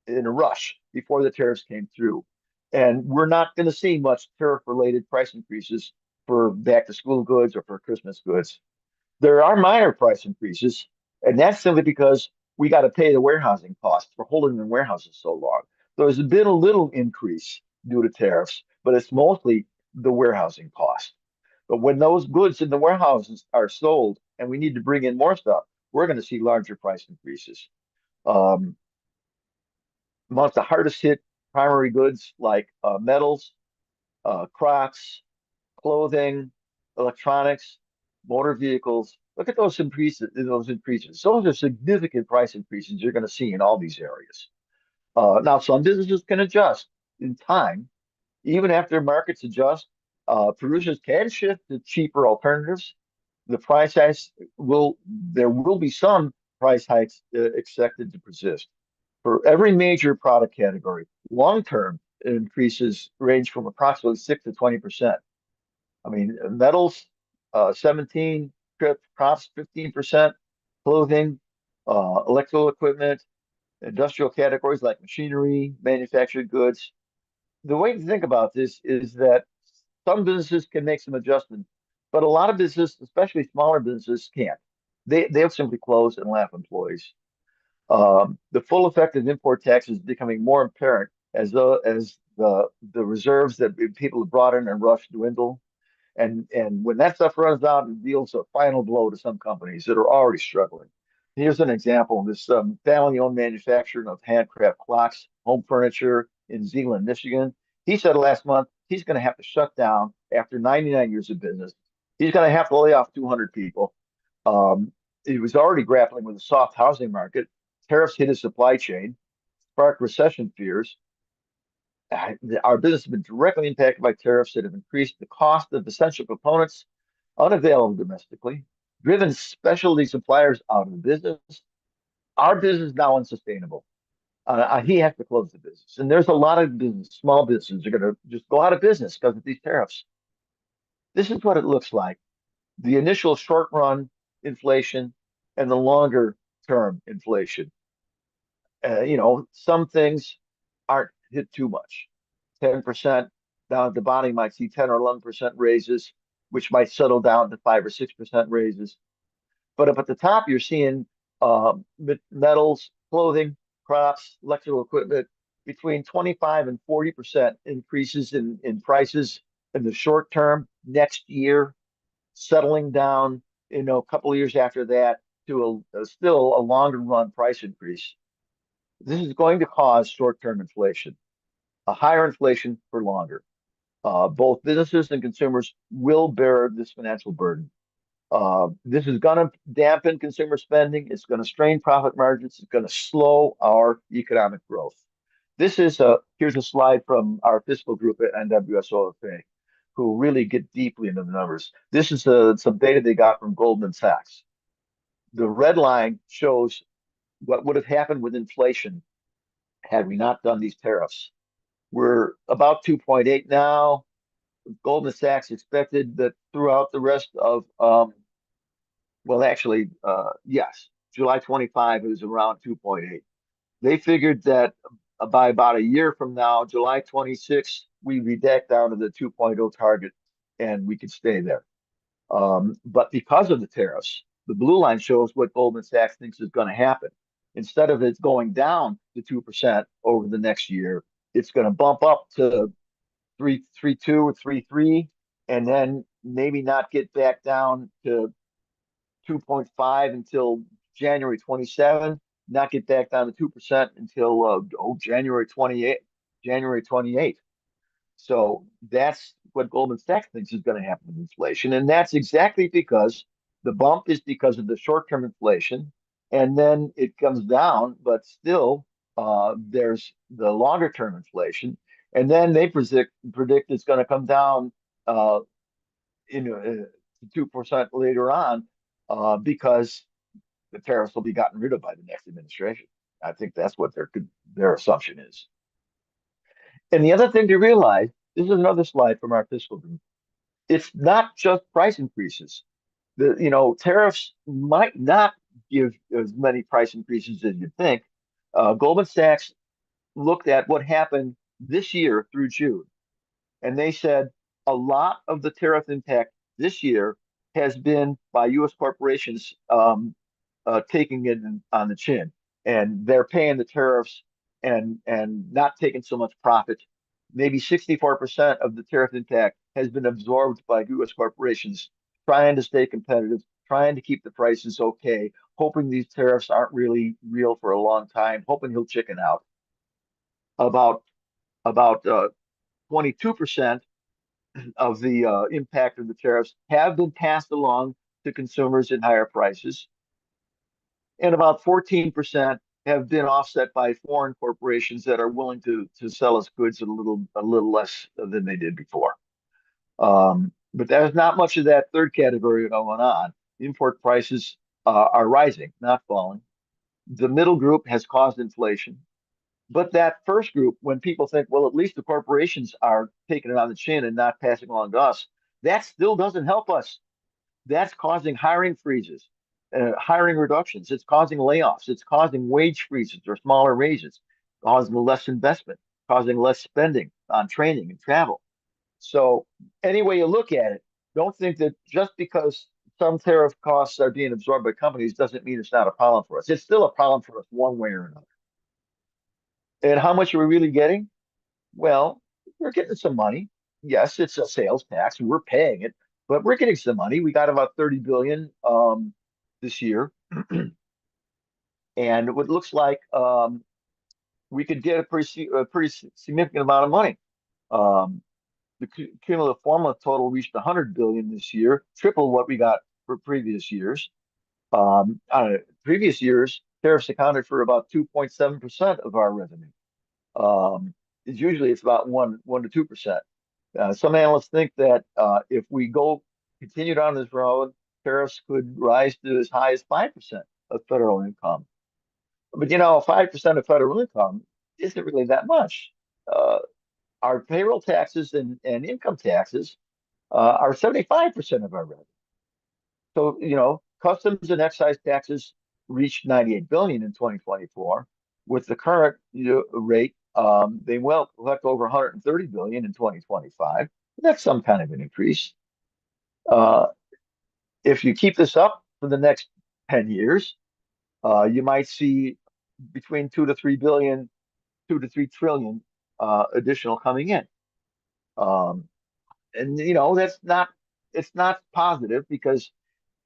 in a rush before the tariffs came through. And we're not going to see much tariff related price increases for back to school goods or for Christmas goods. There are minor price increases, and that's simply because we got to pay the warehousing costs for holding the warehouses so long. There's been a little increase due to tariffs, but it's mostly the warehousing cost. But when those goods in the warehouses are sold and we need to bring in more stuff, we're going to see larger price increases. Um, Amongst the hardest hit primary goods like metals, crops, clothing, electronics, motor vehicles. Look at those increases. Those increases. Those are significant price increases you're going to see in all these areas. Now, some businesses can adjust in time, even after markets adjust. Producers can shift to cheaper alternatives. The price hikes will There will be some price hikes expected to persist for every major product category. Long term increases range from approximately 6 to 20%. I mean, metals, 17, crops, 15%, clothing, electrical equipment, industrial categories like machinery, manufactured goods. The way to think about this is that some businesses can make some adjustments, but a lot of businesses, especially smaller businesses, can't. They'll simply close and laugh employees. The full effect of import taxes is becoming more apparent as the reserves that people have brought in and rushed dwindle. And when that stuff runs out, it deals a final blow to some companies that are already struggling. Here's an example. This family-owned manufacturer of handcraft clocks, home furniture in Zeeland, Michigan. He said last month he's going to have to shut down after 99 years of business. He's going to have to lay off 200 people. Um, he was already grappling with a soft housing market. Tariffs hit his supply chain, sparked recession fears. Our business has been directly impacted by tariffs that have increased the cost of essential components unavailable domestically, driven specialty suppliers out of the business. Our business is now unsustainable. He has to close the business. And there's a lot of small businesses are going to just go out of business because of these tariffs. This is what it looks like. The initial short run inflation and the longer term inflation. Some things aren't hit too much. 10% down at the bottom, you might see 10 or 11% raises, which might settle down to 5 or 6% raises. But up at the top, you're seeing metals, clothing, crops, electrical equipment between 25 and 40% increases in prices in the short term next year, settling down, a couple of years after that to still a longer run price increase. This is going to cause short-term inflation, a higher inflation for longer. Both businesses and consumers will bear this financial burden. This is going to dampen consumer spending. It's going to strain profit margins. It's going to slow our economic growth. Here's a slide from our fiscal group at NWSOFA, who really get deeply into the numbers. This is some data they got from Goldman Sachs. The red line shows what would have happened with inflation had we not done these tariffs. We're about 2.8 now. Goldman Sachs expected that throughout the rest of, yes, July 25 it was around 2.8. They figured that by about a year from now, July 26, we'd be back down to the 2.0 target and we could stay there. But because of the tariffs, the blue line shows what Goldman Sachs thinks is going to happen. Instead of it going down to 2% over the next year, it's going to bump up to 3.2 or 3.3, and then maybe not get back down to 2.5 until January 27, not get back down to 2% until January 28. January 28. So that's what Goldman Sachs thinks is going to happen with inflation. And that's exactly because the bump is because of the short-term inflation. And then it comes down, but still there's the longer-term inflation. And then they predict it's going to come down uh, to 2% later on because the tariffs will be gotten rid of by the next administration. I think that's what their assumption is. And the other thing to realize, this is another slide from our fiscal group. It's not just price increases. Tariffs might not give as many price increases as you think. Goldman Sachs looked at what happened this year through June, and they said a lot of the tariff impact this year has been by U.S. corporations taking it on the chin, and they're paying the tariffs and not taking so much profit. Maybe 64% of the tariff impact has been absorbed by U.S. corporations trying to stay competitive, trying to keep the prices okay, hoping these tariffs aren't really real for a long time, hoping he'll chicken out. About 22% of the impact of the tariffs have been passed along to consumers in higher prices, and about 14% have been offset by foreign corporations that are willing to sell us goods at a little less than they did before. But there's not much of that third category going on. Import prices are rising, not falling. The middle group has caused inflation. But that first group, when people think, well, at least the corporations are taking it on the chin and not passing along to us, that still doesn't help us. That's causing hiring freezes, hiring reductions. It's causing layoffs. It's causing wage freezes or smaller raises, causing less investment, causing less spending on training and travel. So any way you look at it, don't think that just because some tariff costs are being absorbed by companies doesn't mean it's not a problem for us. It's still a problem for us one way or another. And how much are we really getting? Well, we're getting some money. Yes, it's a sales tax, and we're paying it, but we're getting some money. We got about 30 billion this year, and it looks like we could get a pretty significant amount of money. Um, the cumulative formula total reached 100 billion this year, triple what we got for previous years. Previous years, tariffs accounted for about 2.7% of our revenue. Usually it's about 1 to 2%. Some analysts think that if we continue down this road, tariffs could rise to as high as 5% of federal income. But 5% of federal income isn't really that much. Our payroll taxes and income taxes are 75% of our revenue. So, customs and excise taxes reached 98 billion in 2024. With the current rate, they will collect over 130 billion in 2025. That's some kind of an increase. If you keep this up for the next 10 years, you might see between 2 to 3 trillion additional coming in. And it's not positive because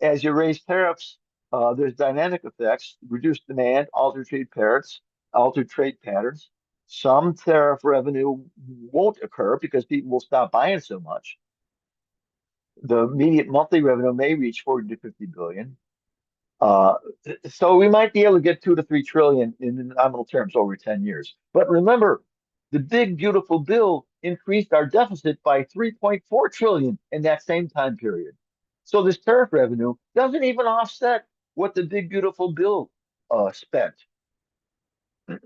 as you raise tariffs, there's dynamic effects, reduced demand, altered trade patterns. Some tariff revenue won't occur because people will stop buying so much. The immediate monthly revenue may reach 40 to 50 billion. So we might be able to get 2 to 3 trillion in nominal terms over 10 years. But remember, the big beautiful bill increased our deficit by 3.4 trillion in that same time period. So this tariff revenue doesn't even offset what the big beautiful bill spent.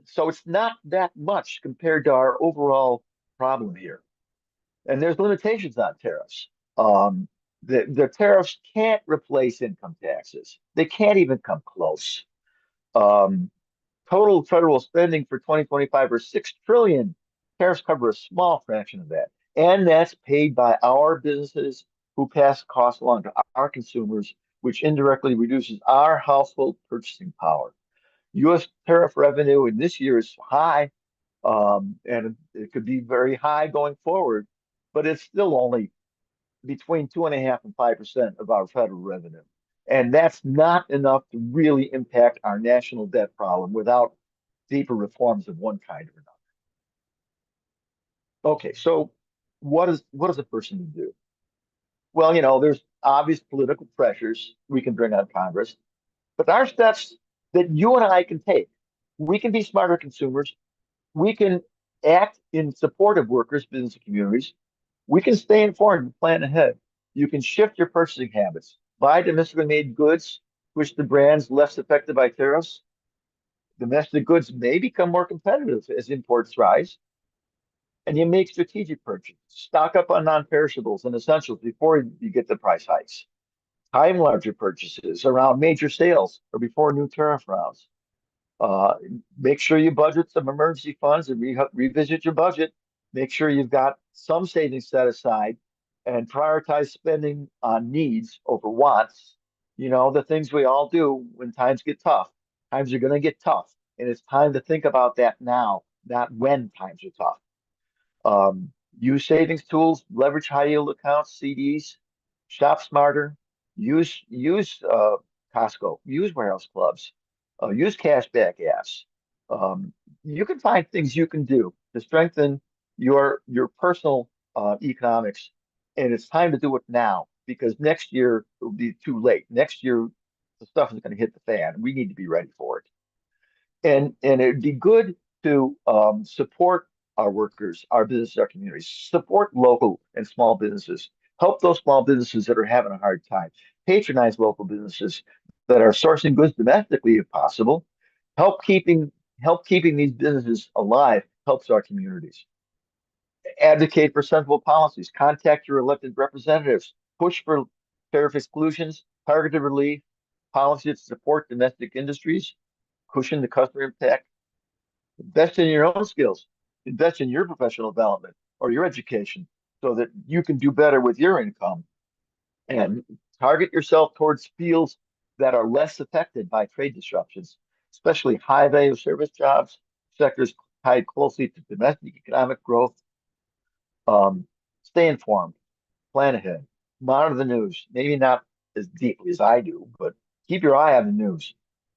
So it's not that much compared to our overall problem here. And there's limitations on tariffs. The tariffs can't replace income taxes. They can't even come close. Total federal spending for 2025 are 6 trillion. Tariffs cover a small fraction of that. And that's paid by our businesses who pass costs along to our consumers, which indirectly reduces our household purchasing power. U.S. tariff revenue in this year is high, and it could be very high going forward, but it's still only between 2.5% and 5% of our federal revenue. And that's not enough to really impact our national debt problem without deeper reforms of one kind or another. Okay, so what is a person to do? Well, there's obvious political pressures we can bring on Congress, but there are steps that you and I can take. We can be smarter consumers. We can act in support of workers, business, and communities. We can stay informed and plan ahead. You can shift your purchasing habits, buy domestically made goods, switch to brands less affected by tariffs. Domestic goods may become more competitive as imports rise, and you make strategic purchases. Stock up on non-perishables and essentials before you get the price hikes. Time larger purchases around major sales or before new tariff rounds. Uh, Make sure you budget some emergency funds and revisit your budget. Make sure you've got some savings set aside and prioritize spending on needs over wants. You know, the things we all do when times get tough. Times are going to get tough. And it's time to think about that now, not when times are tough. Um, Use savings tools, leverage high yield accounts, CDs, shop smarter, use Costco, use warehouse clubs, use cashback apps. Um, you can find things you can do to strengthen your personal economics, and it's time to do it now because next year it will be too late. Next year, the stuff is going to hit the fan. We need to be ready for it and it'd be good to support our workers, our businesses, our communities, support local and small businesses, help those small businesses that are having a hard time, patronize local businesses that are sourcing goods domestically if possible, help keeping help keeping these businesses alive helps our communities. Advocate for sensible policies, contact your elected representatives, push for tariff exclusions, targeted relief, policies that support domestic industries, cushion the customer impact. Invest in your own skills, invest in your professional development or your education so that you can do better with your income and target yourself towards fields that are less affected by trade disruptions, especially high value service jobs, sectors tied closely to domestic economic growth. Stay informed, plan ahead, monitor the news, maybe not as deeply as I do, but keep your eye on the news.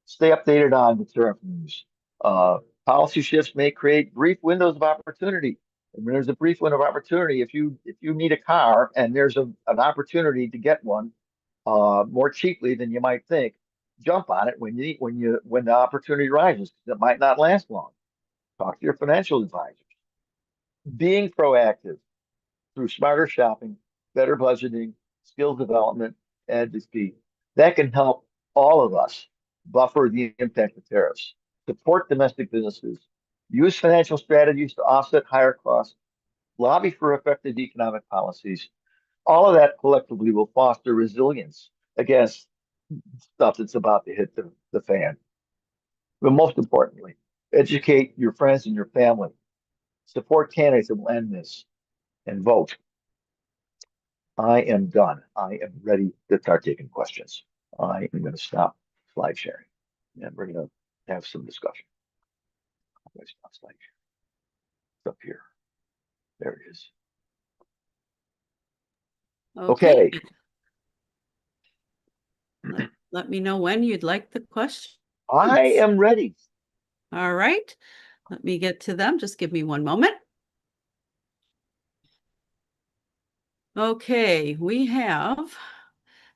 Stay updated on the tariff news. Uh, Policy shifts may create brief windows of opportunity. And when there's a brief window of opportunity, if you need a car and there's an opportunity to get one more cheaply than you might think, jump on it when the opportunity rises. It might not last long. Talk to your financial advisors. Being proactive through smarter shopping, better budgeting, skills development, and advocacy. That can help all of us buffer the impact of tariffs, support domestic businesses, use financial strategies to offset higher costs, lobby for effective economic policies. All of that collectively will foster resilience against stuff that's about to hit the fan. But most importantly, educate your friends and your family. Support candidates that will end this and vote. I am done. I am ready to start taking questions. I am going to stop slide sharing and we're going to have some discussion. I'm going to stop slide sharing. It's up here. There it is. Okay. Okay. Let me know when you'd like the question. I am ready. All right. Let me get to them. Just give me one moment. Okay, we have,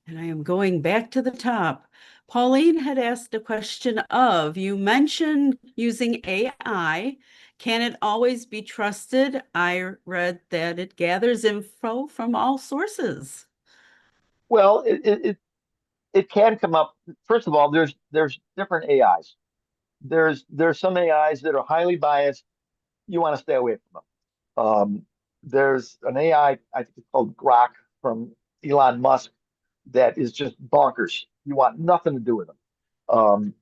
and I am going back to the top. Pauline had asked a question of, you mentioned using AI. Can it always be trusted? I read that it gathers info from all sources. Well, it can come up. First of all, there's different AIs. There's some AIs that are highly biased. You want to stay away from them. There's an I think it's called Grok from Elon Musk that is just bonkers. You want nothing to do with them. Um,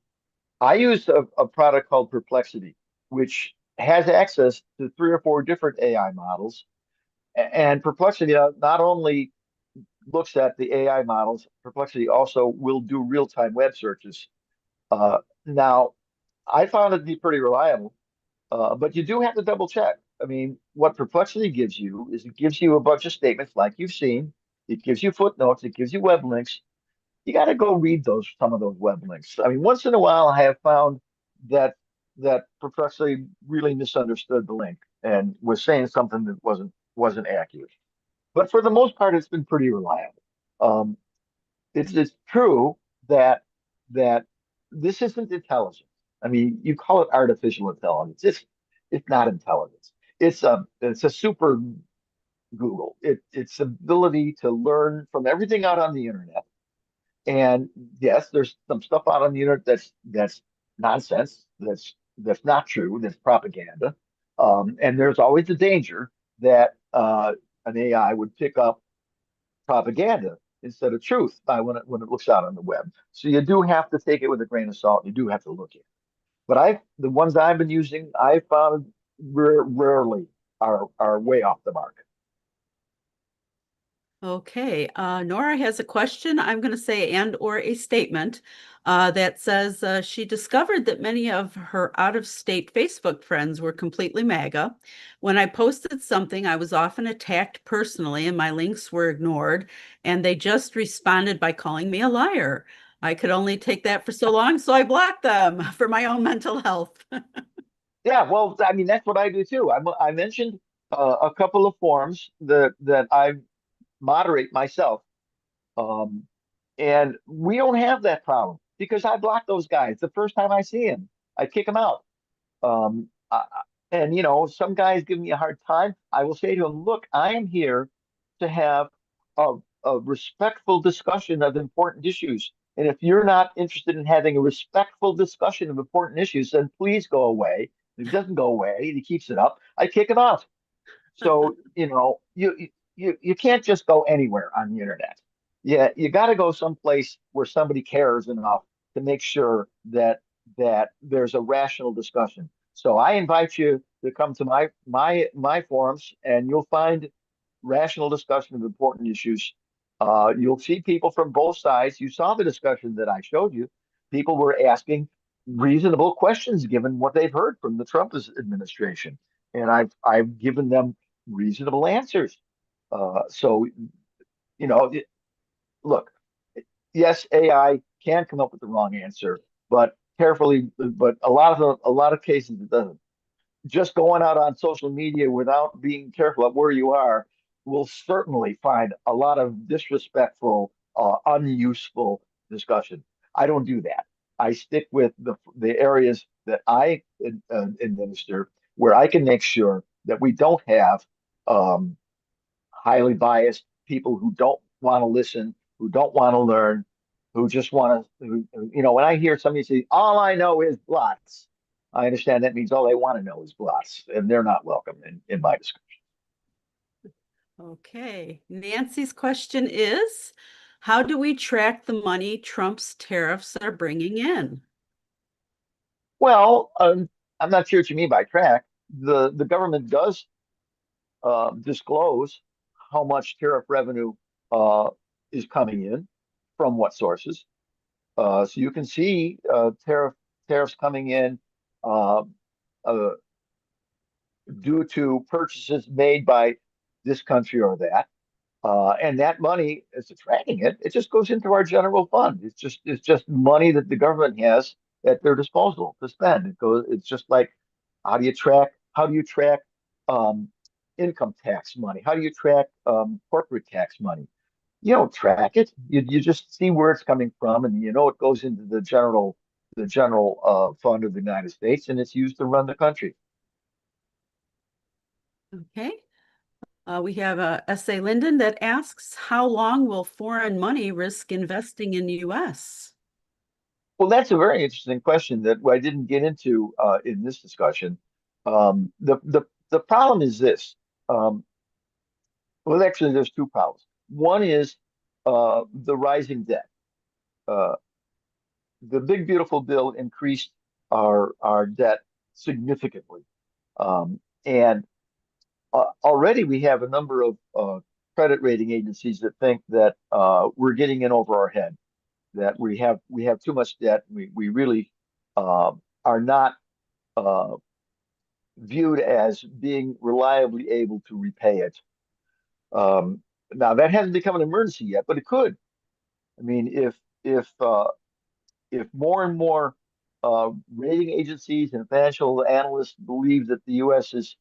I use a product called Perplexity, which has access to three or four different AI models. And Perplexity not only looks at the AI models, Perplexity also will do real-time web searches. Now, I found it to be pretty reliable, but you do have to double check. I mean, what Perplexity gives you is it gives you a bunch of statements like you've seen. It gives you footnotes. It gives you web links. You got to go read some of those web links. I mean, once in a while, I have found that Perplexity really misunderstood the link and was saying something that wasn't accurate. But for the most part, it's been pretty reliable. Um, it's true that that this isn't intelligence. I mean, you call it artificial intelligence. It's not intelligence. it's a super Google. It's ability to learn from everything out on the internet. And yes, there's some stuff out on the internet that's nonsense, that's not true, that's propaganda. And there's always the danger that an AI would pick up propaganda instead of truth by when it looks out on the web. So you do have to take it with a grain of salt. You do have to look at it. But the ones I've been using, I found rarely are way off the mark. Okay, Nora has a question. I'm going to say and or a statement that says she discovered that many of her out-of-state Facebook friends were completely MAGA. When I posted something, I was often attacked personally and my links were ignored, and they just responded by calling me a liar. I could only take that for so long, so I blocked them for my own mental health. Yeah, well, I mean that's what I do too. I mentioned a couple of forums that I moderate myself. Um, and we don't have that problem because I block those guys the first time I see him. I kick them out. Um, I, and some guys give me a hard time. I will say to them, "Look, I am here to have a, a respectful discussion of important issues. And if you're not interested in having a respectful discussion of important issues, then please go away." If he doesn't go away, and he keeps it up, I kick him out. So, you can't just go anywhere on the internet. Yeah, you got to go someplace where somebody cares enough to make sure that there's a rational discussion. So I invite you to come to my forums, and you'll find rational discussion of important issues. You'll see people from both sides. You saw the discussion that I showed you. People were asking reasonable questions given what they've heard from the Trump administration, and I've given them reasonable answers. So look, yes, AI can come up with the wrong answer, but carefully, but a lot of cases it doesn't. Just going out on social media without being careful of where you are will certainly find a lot of disrespectful, unuseful discussion. I don't do that. I stick with the areas that I administer, where I can make sure that we don't have um, highly biased people who don't want to listen, who don't want to learn, who just want to, when I hear somebody say, all I know is blots, I understand that means all they want to know is blots, and they're not welcome in my discussion. Okay, Nancy's question is, how do we track the money Trump's tariffs are bringing in? Well, I'm not sure what you mean by track. The government does disclose how much tariff revenue uh, is coming in from what sources. So you can see tariffs coming in uh, uh, due to purchases made by this country or that. And that money, as it's tracking it, it just goes into our general fund. It's just money that the government has at their disposal to spend. It's just like how do you track um, income tax money? How do you track corporate tax money? You don't track it. You just see where it's coming from, and it goes into the general fund of the United States, and it's used to run the country. Okay, we have S.A. Linden that asks, how long will foreign money risk investing in the U.S.? Well, that's a very interesting question that I didn't get into in this discussion. The problem is this. Um, well, actually, there's two problems. One is the rising debt. Uh, the big beautiful bill increased our debt significantly, and already we have a number of credit rating agencies that think that we're getting in over our head, that we have too much debt. We really are not uh, viewed as being reliably able to repay it. Now that hasn't become an emergency yet, but it could. I mean, if more and more rating agencies and financial analysts believe that the U.S. is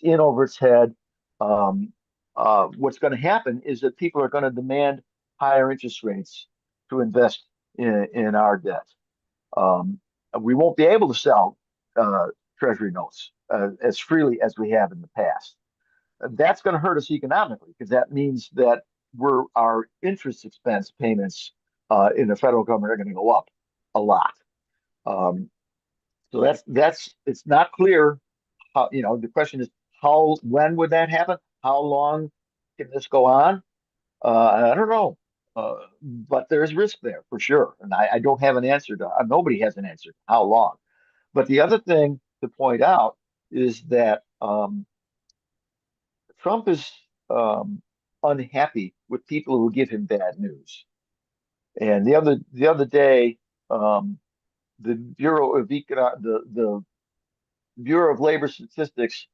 in over its head, what's going to happen is that people are going to demand higher interest rates to invest in our debt. Um, we won't be able to sell Treasury notes as freely as we have in the past. That's going to hurt us economically because that means that our interest expense payments in the federal government are going to go up a lot. So that's it's not clear how, the question is when would that happen? How long can this go on? I don't know. But there's risk there for sure. And I don't have an answer to, nobody has an answer to how long. But the other thing to point out is that Trump is unhappy with people who give him bad news. And the other day, the Bureau of Labor Statistics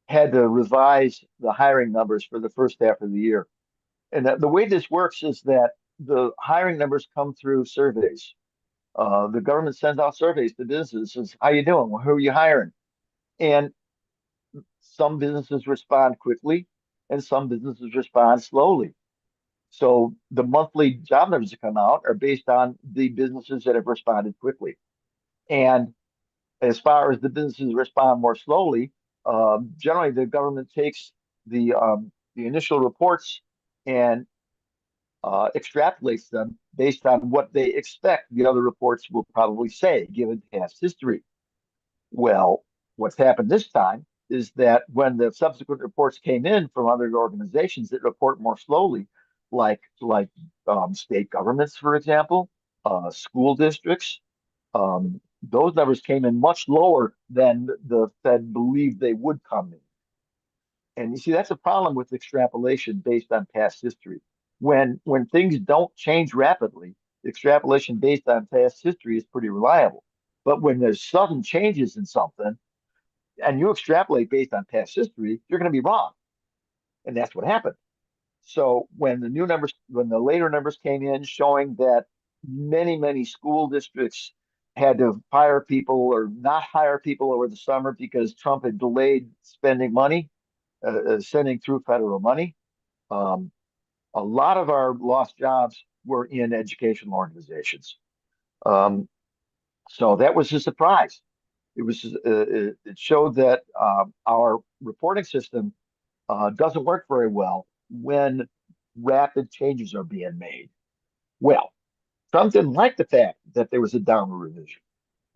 had to revise the hiring numbers for the first half of the year. And the way this works is that the hiring numbers come through surveys. The government sends out surveys to businesses, says, "How you doing? Well, who are you hiring?" And some businesses respond quickly, and some businesses respond slowly. So the monthly job numbers that come out are based on the businesses that have responded quickly. And as far as the businesses respond more slowly, generally the government takes the initial reports and extrapolates them based on what they expect the other reports will probably say, given past history. Well, what's happened this time is that when the subsequent reports came in from other organizations that report more slowly, like state governments, for example, school districts, those numbers came in much lower than the Fed believed they would come in. And you see, that's a problem with extrapolation based on past history. When things don't change rapidly, extrapolation based on past history is pretty reliable. But when there's sudden changes in something, and you extrapolate based on past history, you're going to be wrong. And that's what happened. So when the later numbers came in showing that many school districts had to fire people or not hire people over the summer because Trump had delayed spending money, sending through federal money, a lot of our lost jobs were in educational organizations. So that was a surprise. It showed that our reporting system doesn't work very well when rapid changes are being made. Well, Trump didn't like the fact that there was a downward revision,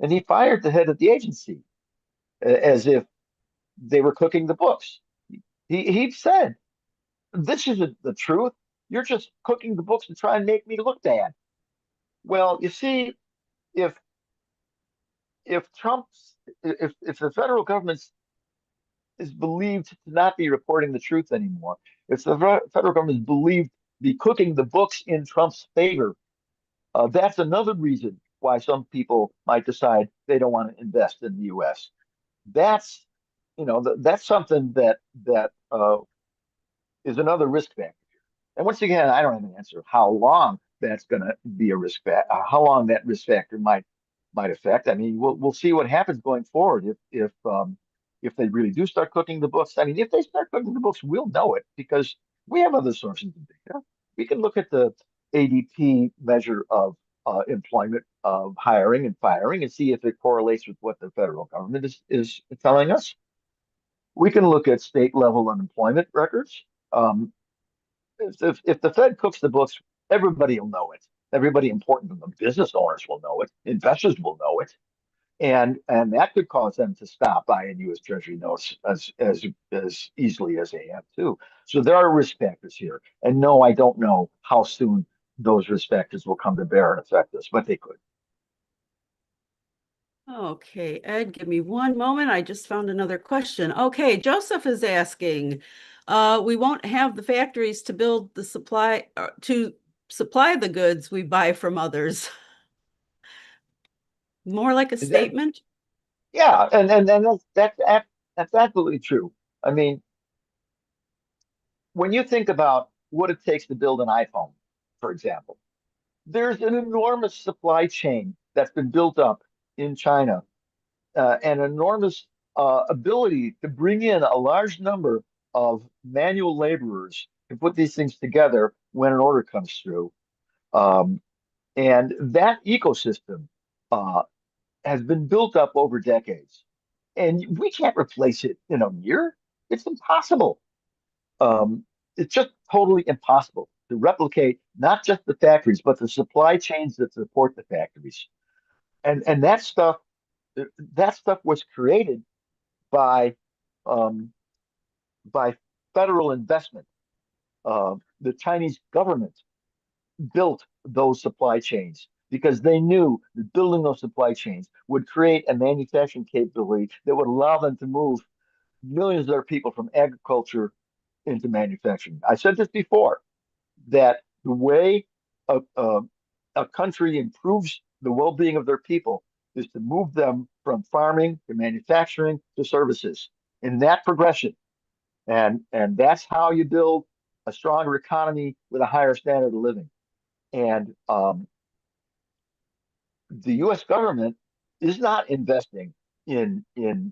and he fired the head of the agency as if they were cooking the books. He said, "This isn't the truth. You're just cooking the books to try and make me look bad." Well, you see, if if the federal government is believed to not be reporting the truth anymore, if the federal government is believed to be cooking the books in Trump's favor, that's another reason why some people might decide they don't want to invest in the U.S. That's that's something that is another risk factor. And once again, I don't have an answer how long that's going to be a risk factor, how long that risk factor might affect. I mean, we'll see what happens going forward if they really do start cooking the books. I mean, if they start cooking the books, we'll know it because we have other sources of data. We can look at the ADP measure of employment, of hiring and firing, and see if it correlates with what the federal government is telling us. We can look at state level unemployment records. If the Fed cooks the books, everybody will know it. Everybody important to them, business owners will know it, investors will know it, and that could cause them to stop buying U.S. Treasury notes as easily as they have too. So there are risk factors here, and no, I don't know how soon those risk factors will come to bear and affect us, but they could. Okay, Ed, give me one moment. I just found another question. Okay, Joseph is asking, we won't have the factories to build the supply to supply the goods we buy from others. More like a statement? Yeah, and that's absolutely true. I mean, when you think about what it takes to build an iPhone, for example, there's an enormous supply chain that's been built up in China, and enormous ability to bring in a large number of manual laborers to put these things together when an order comes through. And that ecosystem has been built up over decades. and we can't replace it in a year. It's impossible. Um, it's just totally impossible to replicate not just the factories, but the supply chains that support the factories. And that stuff was created by um, by federal investment. The Chinese government built those supply chains because they knew that building those supply chains would create a manufacturing capability that would allow them to move millions of their people from agriculture into manufacturing. I said this before, that the way a country improves the well-being of their people is to move them from farming to manufacturing to services in that progression. And that's how you build a stronger economy with a higher standard of living. And the U.S. government is not investing in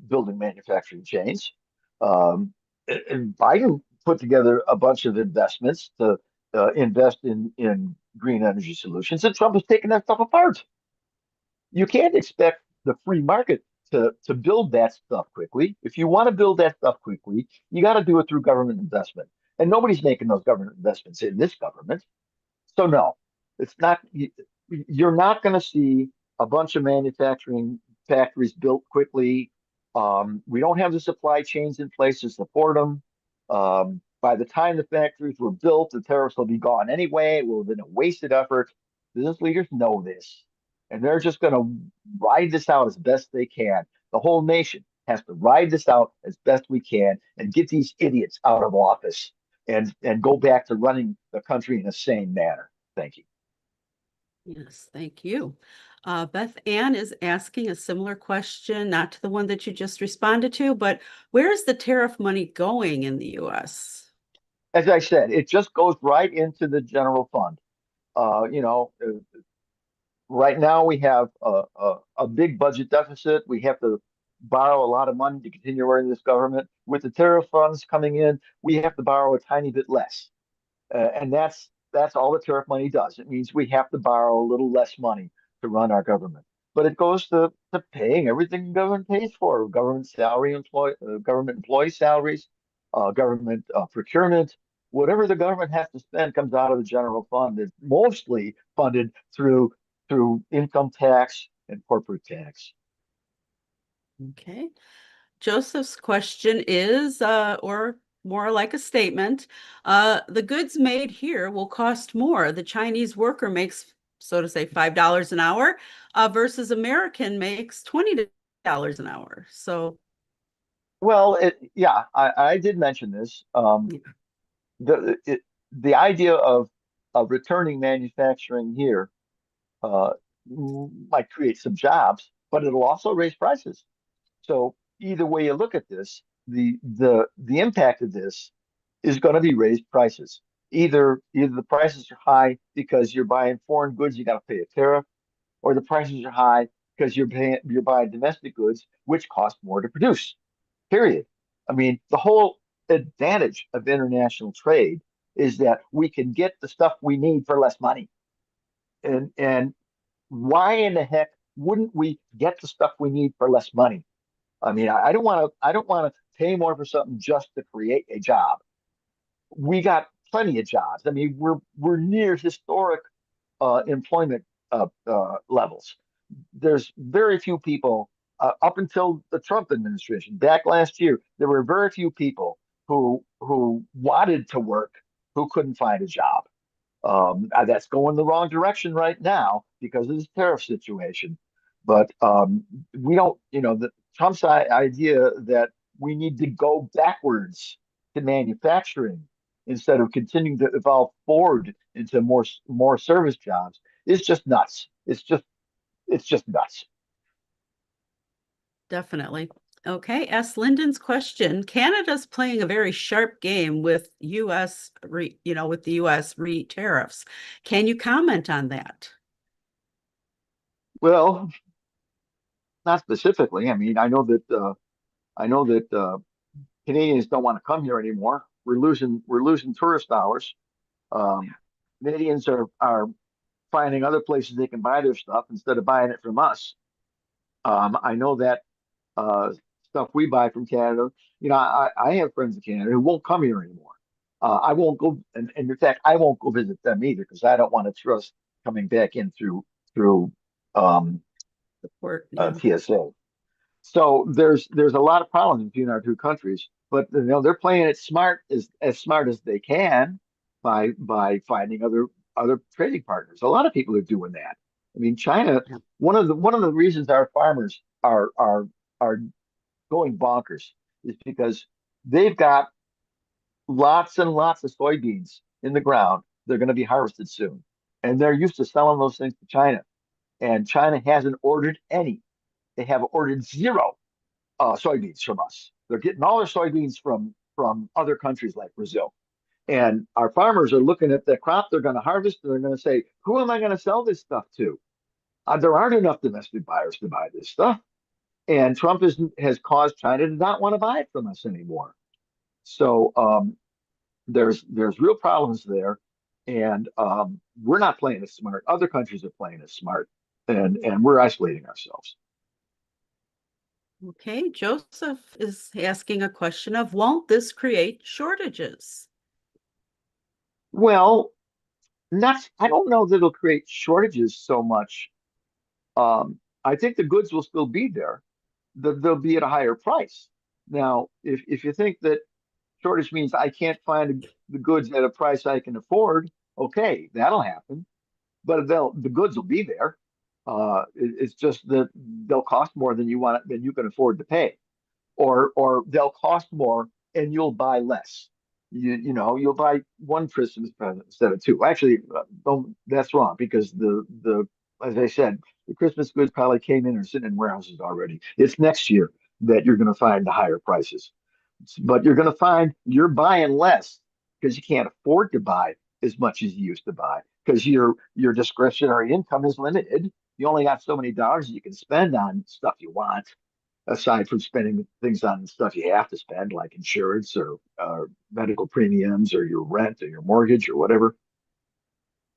building manufacturing chains. And Biden put together a bunch of investments to invest in green energy solutions, and Trump is taking that stuff apart. You can't expect the free market to build that stuff quickly. If you want to build that stuff quickly, you got to do it through government investment. And nobody's making those government investments in this government. So no, it's not. You're not going to see a bunch of manufacturing factories built quickly. We don't have the supply chains in place to support them. By the time the factories were built, the tariffs will be gone anyway. It will have been a wasted effort. Business leaders know this, and they're just going to ride this out as best they can. The whole nation has to ride this out as best we can and get these idiots out of office and go back to running the country in a sane manner. Thank you. Yes, thank you. Beth Ann is asking a similar question, not to the one that you just responded to, but where is the tariff money going in the U.S.? As I said, it just goes right into the general fund. Right now we have a big budget deficit. We have to borrow a lot of money to continue running this government. With the tariff funds coming in, we have to borrow a tiny bit less. And that's all the tariff money does. It means we have to borrow a little less money to run our government. But it goes to paying everything the government pays for: government employee salaries, government procurement. Whatever the government has to spend comes out of the general fund. It's mostly funded through income tax and corporate tax. Okay. Joseph's question is, or more like a statement, the goods made here will cost more. The Chinese worker makes, so to say, $5 an hour, versus American makes $20 an hour. So, Well, I did mention this. The idea of returning manufacturing here uh, might create some jobs, but it'll also raise prices. So either way you look at this, the impact of this is going to be raised prices. Either the prices are high because you're buying foreign goods, you got to pay a tariff, or the prices are high because you're buying domestic goods, which cost more to produce. Period. I mean, the whole advantage of international trade is that we can get the stuff we need for less money. And why in the heck wouldn't we get the stuff we need for less money? I mean, I don't want to pay more for something just to create a job. We got plenty of jobs. I mean, we're near historic employment levels. There's very few people up until the Trump administration. Back last year, there were very few people who wanted to work who couldn't find a job. That's going the wrong direction right now because of this tariff situation. But we don't, the Trump's idea that we need to go backwards to manufacturing instead of continuing to evolve forward into more service jobs is just nuts. It's just nuts. definitely. Okay, ask Lyndon's question. Canada's playing a very sharp game with with the US re tariffs. Can you comment on that? Well, not specifically. I mean, I know that Canadians don't want to come here anymore. We're losing tourist dollars. Um, Canadians are finding other places they can buy their stuff instead of buying it from us. I know that uh, stuff we buy from Canada. I have friends in Canada who won't come here anymore. I won't go, and in fact, I won't go visit them either because I don't want to trust coming back in through um, Support, yeah. TSA. So there's a lot of problems between our two countries, but they're playing it smart as they can by finding other trading partners. A lot of people are doing that. I mean, China. One of the reasons our farmers are going bonkers is because they've got lots and lots of soybeans in the ground. They're going to be harvested soon, and they're used to selling those things to China. And China hasn't ordered any. They have ordered zero soybeans from us. They're getting all their soybeans from other countries like Brazil. And our farmers are looking at the crop they're going to harvest, and they're going to say, "Who am I going to sell this stuff to?" There aren't enough domestic buyers to buy this stuff, and Trump has caused China to not want to buy it from us anymore. So there's real problems there, and we're not playing it smart. Other countries are playing it smart, and we're isolating ourselves. Okay, Joseph is asking a question of, won't this create shortages? Well, I don't know that it'll create shortages so much. I think the goods will still be there. They'll be at a higher price. Now, if you think that shortage means I can't find the goods at a price I can afford, okay, that'll happen. But the goods will be there. It's just that they'll cost more than you can afford to pay, or they'll cost more and you'll buy less. You'll buy one Christmas present instead of two. Actually, that's wrong because the as I said, the Christmas goods probably came in or sitting in warehouses already. It's next year that you're going to find the higher prices, but you're going to find you're buying less because you can't afford to buy as much as you used to buy because your discretionary income is limited. You only got so many dollars you can spend on stuff you want, aside from spending things on stuff you have to spend, like insurance or medical premiums or your rent or your mortgage or whatever.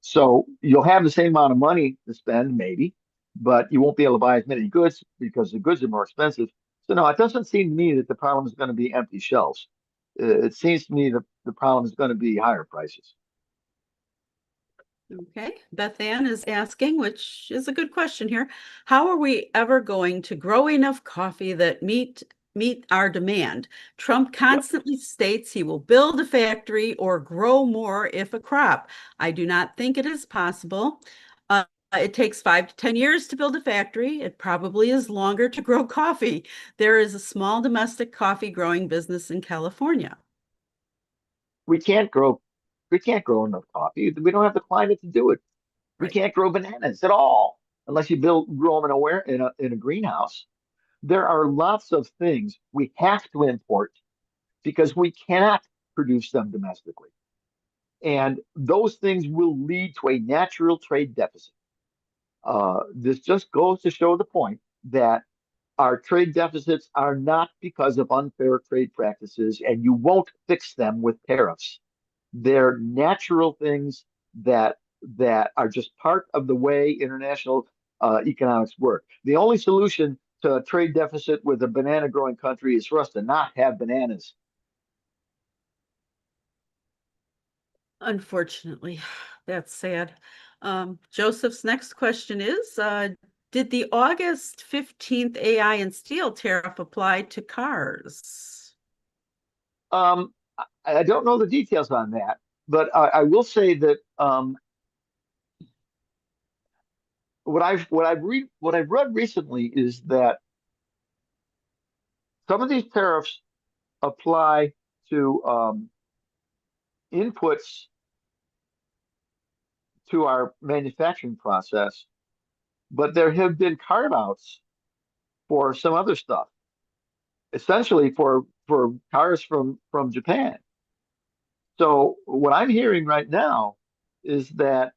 So you'll have the same amount of money to spend, maybe, but you won't be able to buy as many goods because the goods are more expensive. So no, it doesn't seem to me that the problem is going to be empty shelves. It seems to me that the problem is going to be higher prices. Okay, Beth Ann is asking, which is a good question here. How are we ever going to grow enough coffee that meet our demand? Trump constantly states he will build a factory or grow more if a crop. I do not think it is possible. It takes 5 to 10 years to build a factory. It probably is longer to grow coffee. There is a small domestic coffee growing business in California. We can't grow enough coffee. We don't have the climate to do it. We Right. can't grow bananas at all unless you grow them in a greenhouse. There are lots of things we have to import because we cannot produce them domestically. And those things will lead to a natural trade deficit. This just goes to show the point that our trade deficits are not because of unfair trade practices, and you won't fix them with tariffs. They're natural things that are just part of the way international economics work. The only solution to a trade deficit with a banana growing country is for us to not have bananas. Unfortunately, that's sad. Joseph's next question is, did the August 15th AI and steel tariff apply to cars? Um, I don't know the details on that, but I will say that what I've read recently is that some of these tariffs apply to inputs to our manufacturing process, but there have been carve outs for some other stuff, essentially for cars from Japan. So what I'm hearing right now is that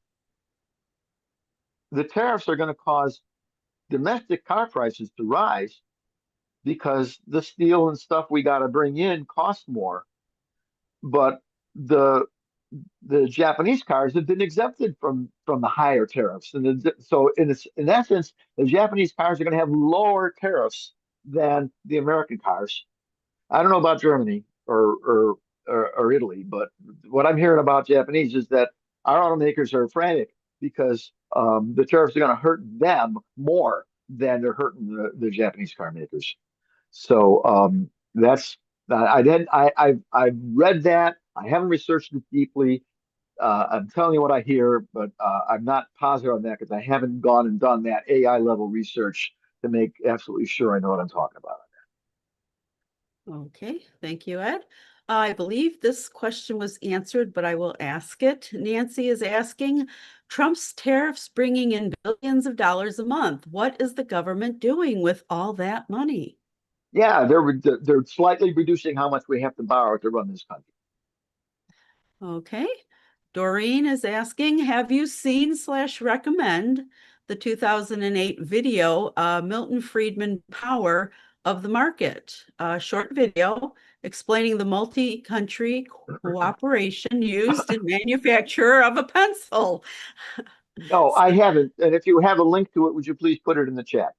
the tariffs are going to cause domestic car prices to rise because the steel and stuff we got to bring in costs more, but the the Japanese cars have been exempted from the higher tariffs, and so in essence, the Japanese cars are going to have lower tariffs than the American cars. I don't know about Germany or Italy, but what I'm hearing about Japanese is that our automakers are frantic because the tariffs are going to hurt them more than they're hurting the Japanese car makers. So that's I've read that. I haven't researched it deeply. I'm telling you what I hear, but I'm not positive on that because I haven't gone and done that AI level research to make absolutely sure I know what I'm talking about. Okay, thank you, Ed. I believe this question was answered, but I will ask it. Nancy is asking, Trump's tariffs bringing in billions of dollars a month. What is the government doing with all that money? Yeah, they're slightly reducing how much we have to borrow to run this country. Okay. Doreen is asking, have you seen / recommend the 2008 video, Milton Friedman Power of the Market? A short video explaining the multi-country cooperation used in manufacture of a pencil. No, I haven't. And if you have a link to it, would you please put it in the chat?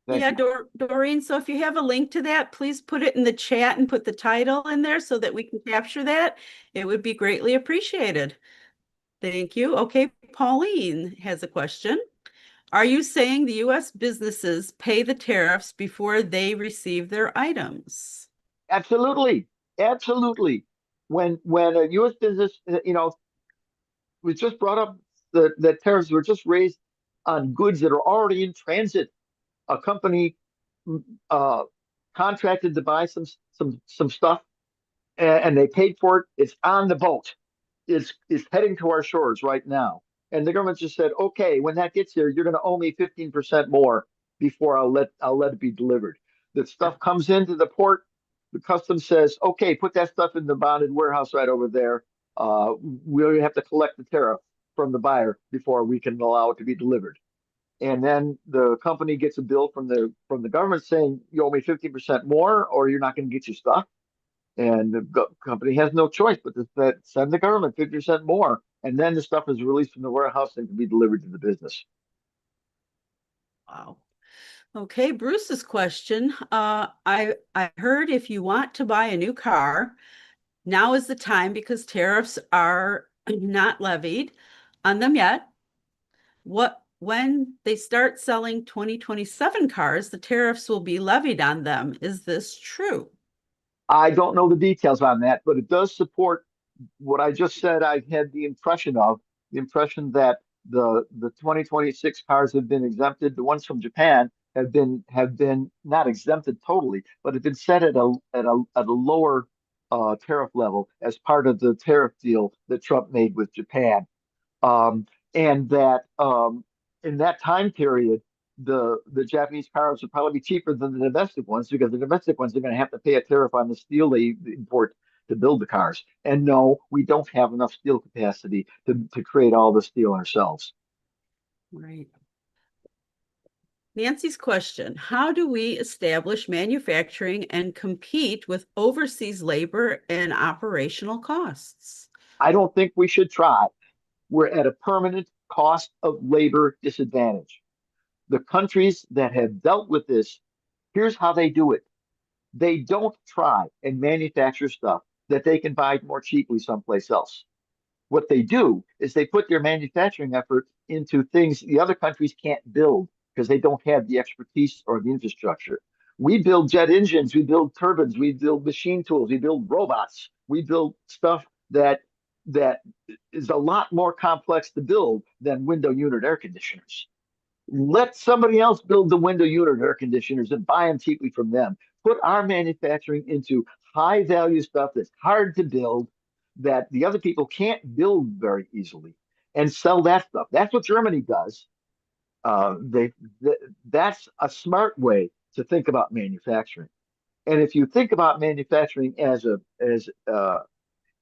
Thank Yeah, you. Doreen, so if you have a link to that, please put it in the chat and put the title in there so that we can capture that. It would be greatly appreciated. Thank you. Okay, Pauline has a question. Are you saying the U.S. businesses pay the tariffs before they receive their items? Absolutely, absolutely. When a U.S. business, we just brought up the tariffs were just raised on goods that are already in transit. A company uh, contracted to buy some stuff, and they paid for it. It's on the boat. It's heading to our shores right now. And the government just said, okay, when that gets here, you're going to owe me 15% more before I'll let it be delivered. The stuff comes into the port. The customs says, okay, put that stuff in the bonded warehouse right over there. We have to collect the tariff from the buyer before we can allow it to be delivered. And then the company gets a bill from the government saying you owe me 15% more, or you're not going to get your stuff. And the company has no choice but to send the government 50% more. And then the stuff is released from the warehouse and can be delivered to the business. Wow. Okay, Bruce's question. I heard if you want to buy a new car, now is the time because tariffs are not levied on them yet. When they start selling 2027 cars, the tariffs will be levied on them. Is this true? I don't know the details on that, but it does support what I just said. I had the impression that the 2026 cars have been exempted. The ones from Japan have been not exempted totally, but have been set at a lower tariff level as part of the tariff deal that Trump made with Japan. And that in that time period, the Japanese cars would probably be cheaper than the domestic ones because the domestic ones are going to have to pay a tariff on the steel they import to build the cars. And no, we don't have enough steel capacity to create all the steel ourselves. Right. Nancy's question, how do we establish manufacturing and compete with overseas labor and operational costs? I don't think we should try. We're at a permanent cost of labor disadvantage. The countries that have dealt with this, here's how they do it. They don't try and manufacture stuff that they can buy more cheaply someplace else. What they do is they put their manufacturing effort into things the other countries can't build because they don't have the expertise or the infrastructure. We build jet engines, we build turbines, we build machine tools, we build robots, we build stuff that is a lot more complex to build than window unit air conditioners. Let somebody else build the window unit air conditioners and buy them cheaply from them. Put our manufacturing into high value stuff that's hard to build, that the other people can't build very easily, and sell that stuff. That's what Germany does. That's a smart way to think about manufacturing. And if you think about manufacturing as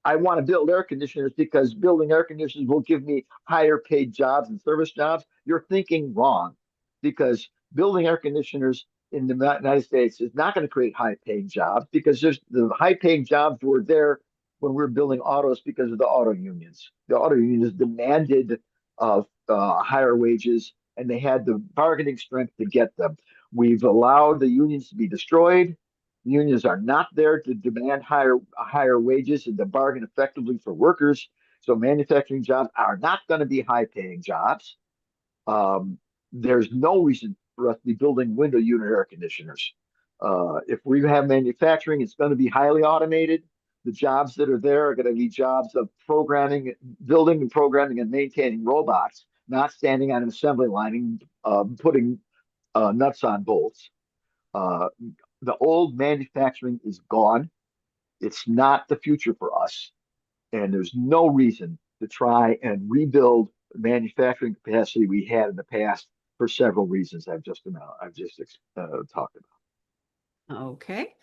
I want to build air conditioners because building air conditioners will give me higher paid jobs and service jobs, you're thinking wrong because building air conditioners in the United States is not going to create high paying jobs because there's the high paying jobs were there when we were building autos because of the auto unions. The auto unions demanded higher wages and they had the bargaining strength to get them. We've allowed the unions to be destroyed. Unions are not there to demand higher wages and to bargain effectively for workers. So manufacturing jobs are not going to be high-paying jobs. Um, there's no reason for us to be building window unit air conditioners. If we have manufacturing, it's going to be highly automated. The jobs that are there are going to be jobs of programming, building and programming and maintaining robots, not standing on an assembly line and putting nuts on bolts. Uh, the old manufacturing is gone. It's not the future for us. And there's no reason to try and rebuild the manufacturing capacity we had in the past for several reasons I've just talked Okay.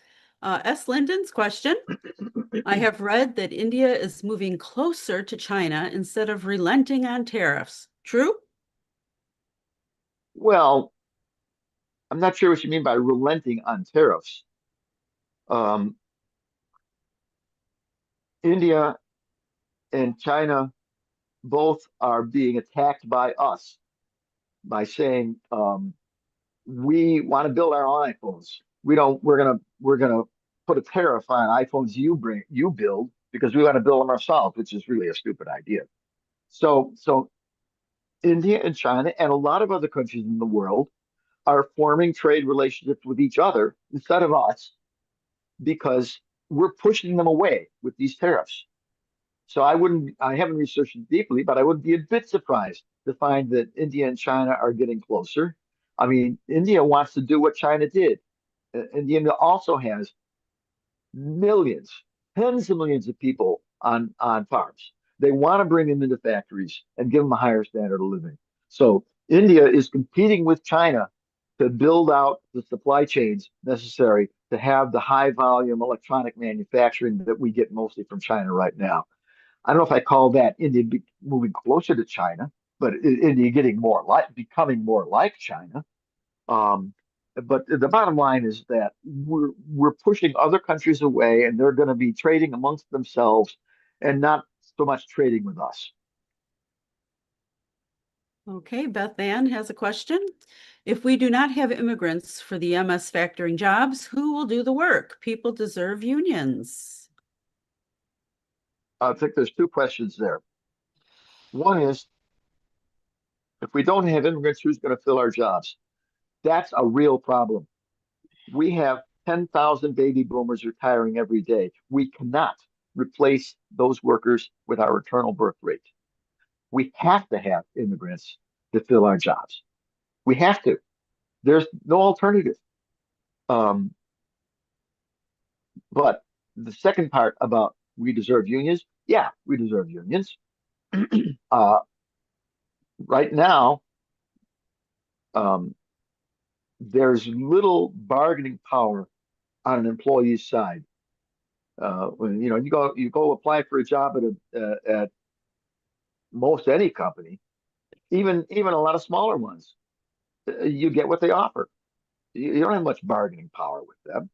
S. Linden's question. I have read that India is moving closer to China instead of relenting on tariffs. True? Well, I'm not sure what you mean by relenting on tariffs. Um, India and China both are being attacked by us by saying we want to build our own iPhones. We don't. We're gonna put a tariff on iPhones you build because we want to build them ourselves, which is really a stupid idea. So India and China and a lot of other countries in the world are forming trade relationships with each other instead of us because we're pushing them away with these tariffs. So I haven't researched it deeply, but I would be a bit surprised to find that India and China are getting closer. I mean, India wants to do what China did. India also has millions, tens of millions of people on farms. They want to bring them into factories and give them a higher standard of living. So India is competing with China to build out the supply chains necessary to have the high volume electronic manufacturing that we get mostly from China right now. I don't know if I call that India moving closer to China, but India becoming more like China. Um, but the bottom line is that we're pushing other countries away, and they're going to be trading amongst themselves, and not so much trading with us. Okay, Beth Ann has a question. If we do not have immigrants for the MS factoring jobs, who will do the work? People deserve unions. I think there's two questions there. One is, if we don't have immigrants, who's going to fill our jobs? That's a real problem. We have 10,000 baby boomers retiring every day. We cannot replace those workers with our maternal birth rate. We have to have immigrants to fill our jobs. We have to. There's no alternative. Um, but the second part about we deserve unions, yeah, we deserve unions. uh, right now, um, there's little bargaining power on an employee's side. When you go apply for a job at most any company, even a lot of smaller ones, you get what they offer. You don't have much bargaining power with them.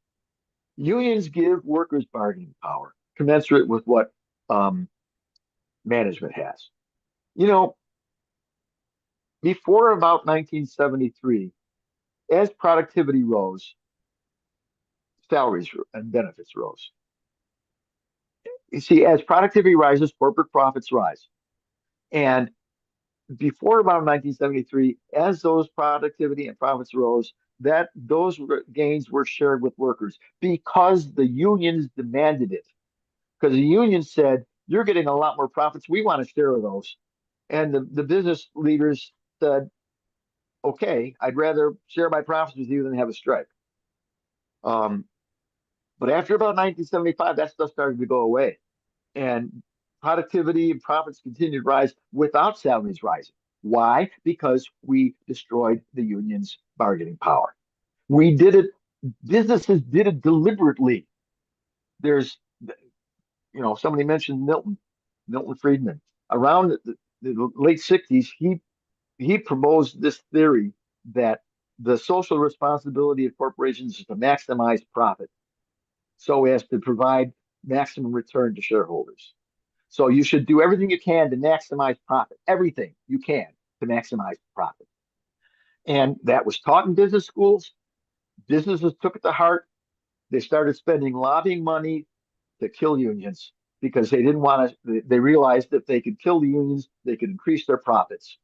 Unions give workers bargaining power commensurate with what um, management has. You know, before about 1973, as productivity rose, salaries and benefits rose. You see, as productivity rises, corporate profits rise. And before about 1973, as those productivity and profits rose, that those gains were shared with workers because the unions demanded it. Because the union said, "You're getting a lot more profits. We want a share of those." And the business leaders said, "Okay, I'd rather share my profits with you than have a strike." Um, but after about 1975, that stuff started to go away, and productivity and profits continued to rise without salaries rising. Why? Because we destroyed the union's bargaining power. We did it, businesses did it deliberately. There's, somebody mentioned Milton Friedman. Around the late 60s, he proposed this theory that the social responsibility of corporations is to maximize profit so as to provide maximum return to shareholders. So you should do everything you can to maximize profit, everything you can to maximize profit. And that was taught in business schools. Businesses took it to heart. They started spending lobbying money to kill unions because they didn't want to. They realized that they could kill the unions, they could increase their profits.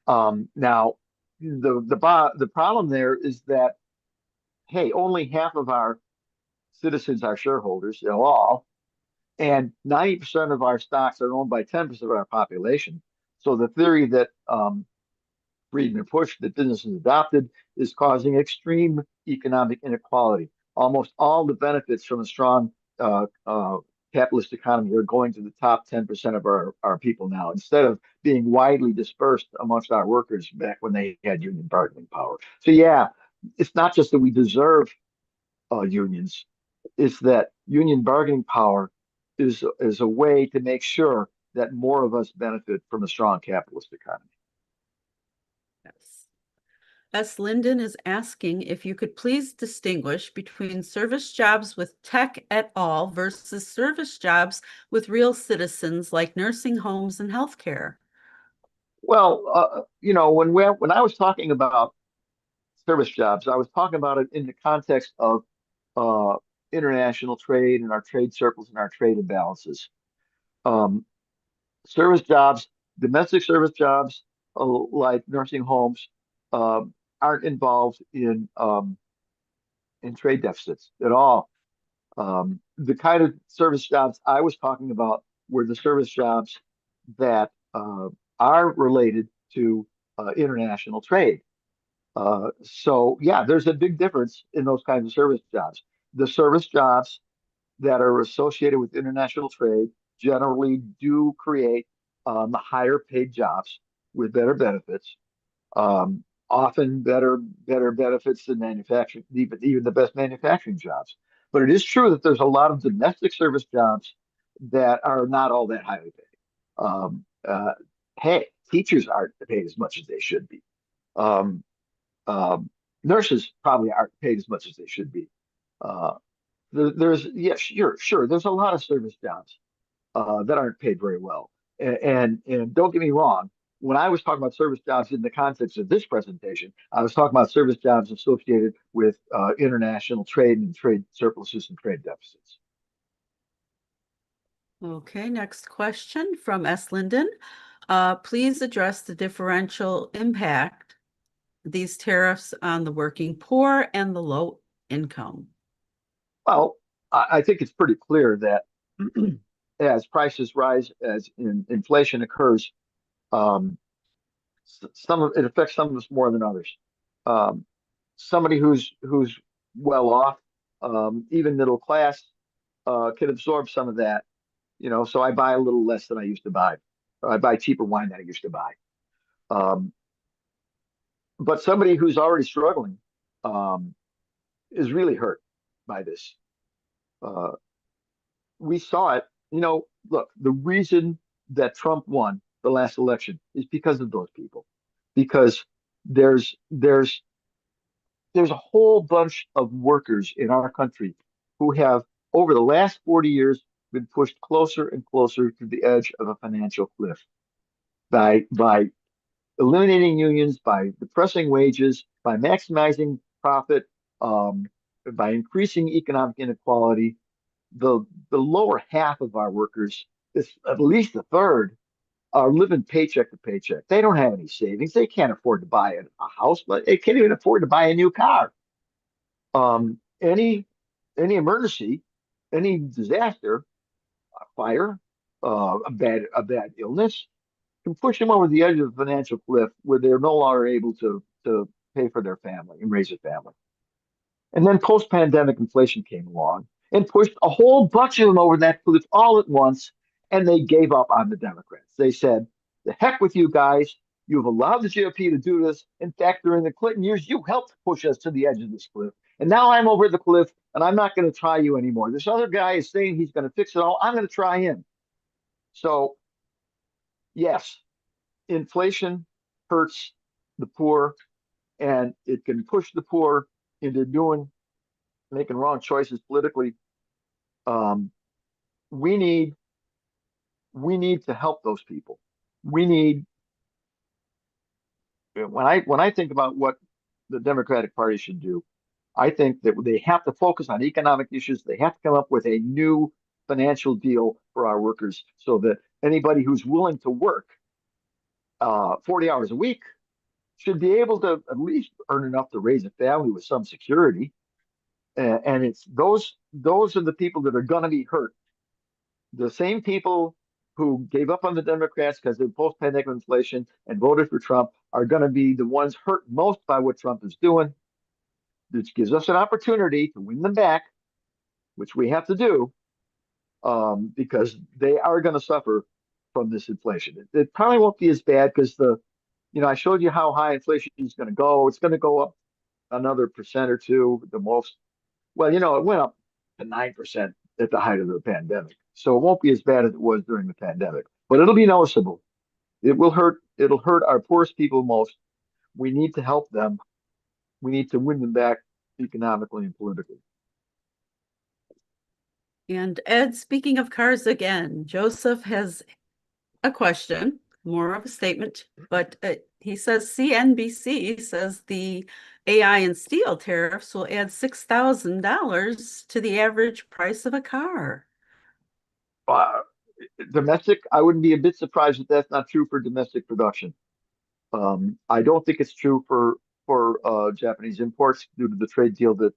Now, the problem there is that, hey, only half of our citizens are shareholders, all, and 90% of our stocks are owned by 10% of our population. So the theory that Friedman and push that businesses adopted is causing extreme economic inequality. Almost all the benefits from a strong capitalist economy are going to the top 10% of our people now, instead of being widely dispersed amongst our workers back when they had union bargaining power. So yeah, it's not just that we deserve unions, it's that union bargaining power is a way to make sure that more of us benefit from a strong capitalist economy. Yes. S. Linden is asking if you could please distinguish between service jobs with tech et al. Versus service jobs with real citizens like nursing homes and healthcare. Well, when I was talking about service jobs, I was talking about it in the context of uh, international trade and our trade circles and our trade imbalances. Um, Service jobs, domestic service jobs, like nursing homes, aren't involved in trade deficits at all. The kind of service jobs I was talking about were the service jobs that are related to international trade. So yeah, there's a big difference in those kinds of service jobs. The service jobs that are associated with international trade generally do create higher paid jobs with better benefits, often better benefits than manufacturing, even the best manufacturing jobs. But it is true that there's a lot of domestic service jobs that are not all that highly paid. Hey, teachers aren't paid as much as they should be. Um, um, Nurses probably aren't paid as much as they should be. Uh, there's yeah, sure. There's a lot of service jobs that aren't paid very well. And don't get me wrong, when I was talking about service jobs in the context of this presentation, I was talking about service jobs associated with international trade and trade surpluses and trade deficits. Okay, next question from S. Linden. Please address the differential impact these tariffs on the working poor and the low income. Well, I think it's pretty clear that as prices rise, as inflation occurs, um, it affects some of us more than others. Um, Somebody who's well off, even middle class, can absorb some of that. So I buy a little less than I used to buy. I buy cheaper wine than I used to buy. Um, but somebody who's already struggling um, is really hurt by this. Uh, we saw it. Look, the reason that Trump won the last election is because of those people, because there's there's there's a whole bunch of workers in our country who have, over the last 40 years, been pushed closer and closer to the edge of a financial cliff by eliminating unions, by depressing wages, by maximizing profit, um, by increasing economic inequality. The lower half of our workers, is at least a third, are living paycheck to paycheck. They don't have any savings. They can't afford to buy a house, but they can't even afford to buy a new car. Um, any any emergency, any disaster, a fire, a bad illness can push them over the edge of the financial cliff where they're no longer able to pay for their family and raise a family. And then post-pandemic inflation came along and pushed a whole bunch of them over that cliff all at once, and they gave up on the Democrats. They said, "The heck with you guys. You've allowed the GOP to do this. In fact, during the Clinton years, you helped push us to the edge of this cliff. And now I'm over the cliff, and I'm not going to try you anymore. This other guy is saying he's going to fix it all. I'm going to try him." So, yes, inflation hurts the poor, and it can push the poor into making wrong choices politically. Um, we need we need to help those people. We need when I think about what the Democratic Party should do, I think that they have to focus on economic issues. They have to come up with a new financial deal for our workers so that anybody who's willing to work 40 hours a week should be able to at least earn enough to raise a family with some security. And it's those are the people that are going to be hurt. The same people who gave up on the Democrats because of post-pandemic inflation and voted for Trump are going to be the ones hurt most by what Trump is doing, which gives us an opportunity to win them back, which we have to do, because they are going to suffer from this inflation. It probably won't be as bad because I showed you how high inflation is going to go. It's going to go up another percent or two, the most. Well, it went up to 9% at the height of the pandemic. So it won't be as bad as it was during the pandemic, but it'll be noticeable. It will hurt. It'll hurt our poorest people most. We need to help them. We need to win them back economically and politically. And Ed, speaking of cars again, Joseph has a question, more of a statement, but he says CNBC says the AI and steel tariffs will add $6,000 to the average price of a car. Domestic, I wouldn't be a bit surprised if that's not true for domestic production. I don't think it's true for Japanese imports due to the trade deal that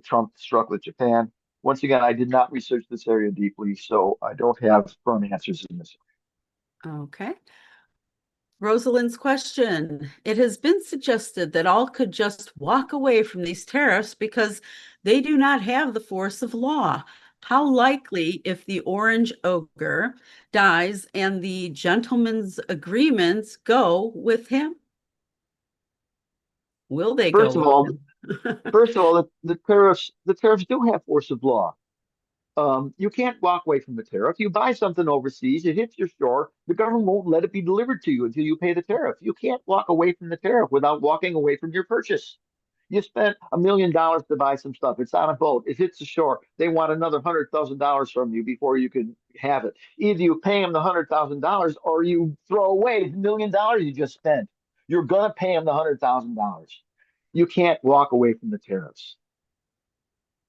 Trump struck with Japan. Once again, I did not research this area deeply, so I don't have firm answers in this. Okay. Rosalind's question. It has been suggested that all could just walk away from these tariffs because they do not have the force of law. How likely, if the orange ogre dies and the gentleman's agreements go with him? Will they First go of all, with him? the tariffs do have force of law. You can't walk away from the tariff. You buy something overseas, it hits your store, the government won't let it be delivered to you until you pay the tariff. You can't walk away from the tariff without walking away from your purchase. You spent $1 million to buy some stuff. It's on a boat. It hits the shore. They want another $100,000 from you before you can have it. Either you pay them the $100,000 or you throw away the $1 million you just spent. You're gonna pay them the $100,000. You can't walk away from the tariffs.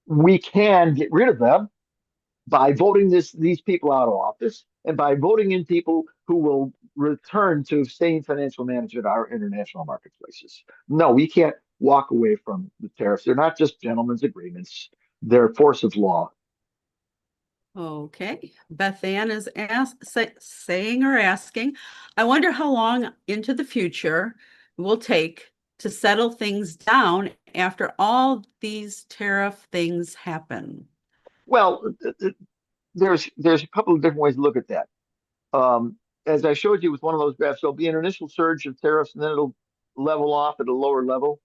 We can get rid of them by voting these people out of office and by voting in people who will return to staying financial management at our international marketplaces. No, we can't walk away from the tariffs. They're not just gentlemen's agreements. They're force of law. Okay. Beth Ann is saying or asking, I wonder how long into the future it will take to settle things down after all these tariff things happen. Well, there's a couple of different ways to look at that. As I showed you with one of those graphs, there'll be an initial surge of tariffs and then it'll level off at a lower level.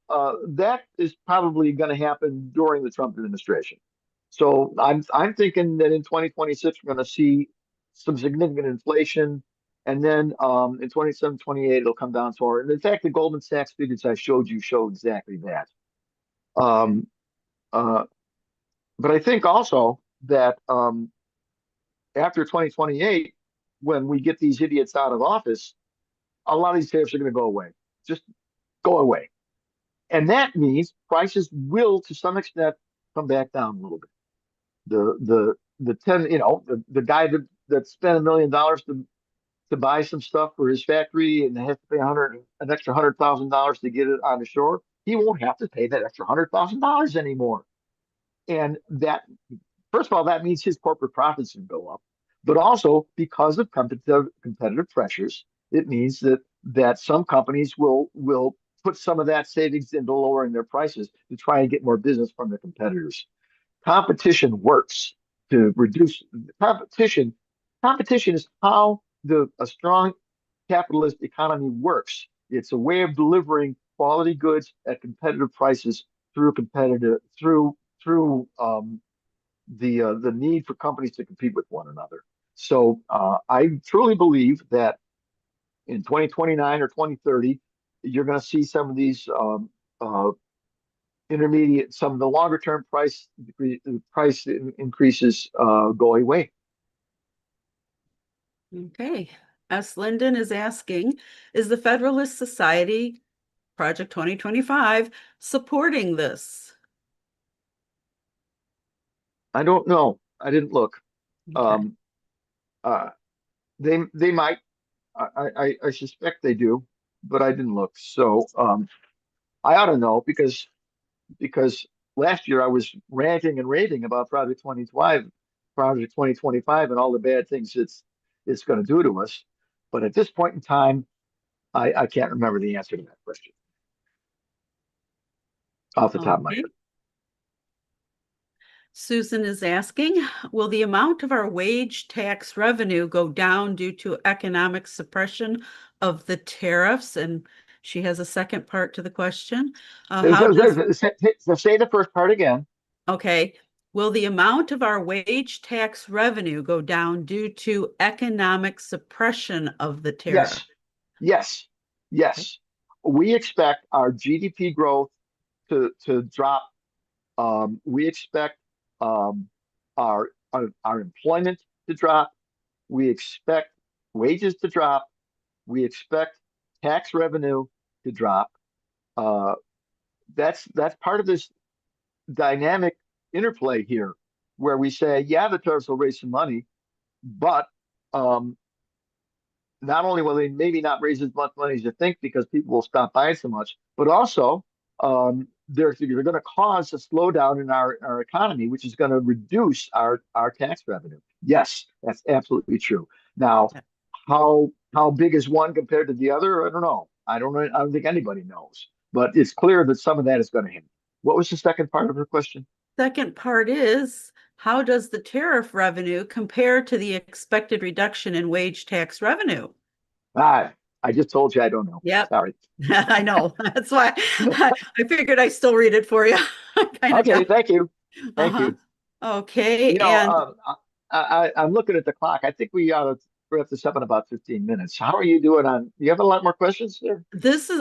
That is probably going to happen during the Trump administration. So I'm thinking that in 2026 we're going to see some significant inflation, and then in 27, 28 it'll come down to our. And in fact, the Goldman Sachs figures I showed you show exactly that. Um, uh, but I think also that after 2028, when we get these idiots out of office, a lot of these tariffs are going to go away. Just go away. And that means prices will, to some extent, come back down a little bit. The guy that spent $1 million to buy some stuff for his factory and has to pay an extra $100,000 to get it on the shore, he won't have to pay that extra $100,000 anymore. And that, first of all, that means his corporate profits will go up. But also, because of competitive pressures, it means that some companies will put some of that savings into lowering their prices to try and get more business from their competitors. Competition works to reduce competition. Competition is how a strong capitalist economy works. It's a way of delivering quality goods at competitive prices through the need for companies to compete with one another. So I truly believe that in 2029 or 2030, you're going to see some of these some of the longer term price increases go away. Okay. S. Linden is asking, is the Federalist Society Project 2025 supporting this? I don't know. I didn't look. Okay. Uh, they might. I suspect they do, but I didn't look. So I ought to know because last year I was ranting and raving about Project 2025, and all the bad things it's going to do to us. But at this point in time, I can't remember the answer to that question off the top of my Okay. head. Susan is asking, will the amount of our wage tax revenue go down due to economic suppression of the tariffs? And she has a second part to the question. How does, Say the first part again. okay, will the amount of our wage tax revenue go down due to economic suppression of the tariff? Yes, yes. We expect our GDP growth to drop. We expect um, our employment to drop. We expect wages to drop. We expect tax revenue to drop. Uh, that's part of this dynamic interplay here, where we say, yeah, the tariffs will raise some money, but um, not only will they maybe not raise as much money as you think because people will stop buying so much, but also they're going to cause a slowdown in our economy, which is going to reduce our tax revenue. Yes, that's absolutely true. Now, how big is one compared to the other? I don't know. I don't know. I don't think anybody knows. But it's clear that some of that is going to happen. What was the second part of her question? Second part is, how does the tariff revenue compare to the expected reduction in wage tax revenue? I just told you I don't know. Yep. Sorry. I know. That's why I figured I still read it for you. Okay, thank you. Thank Uh-huh. you. Okay, You know, and I'm looking at the clock. I think we ought to wrap this up in about 15 minutes. How are you doing on? Do you have a lot more questions there?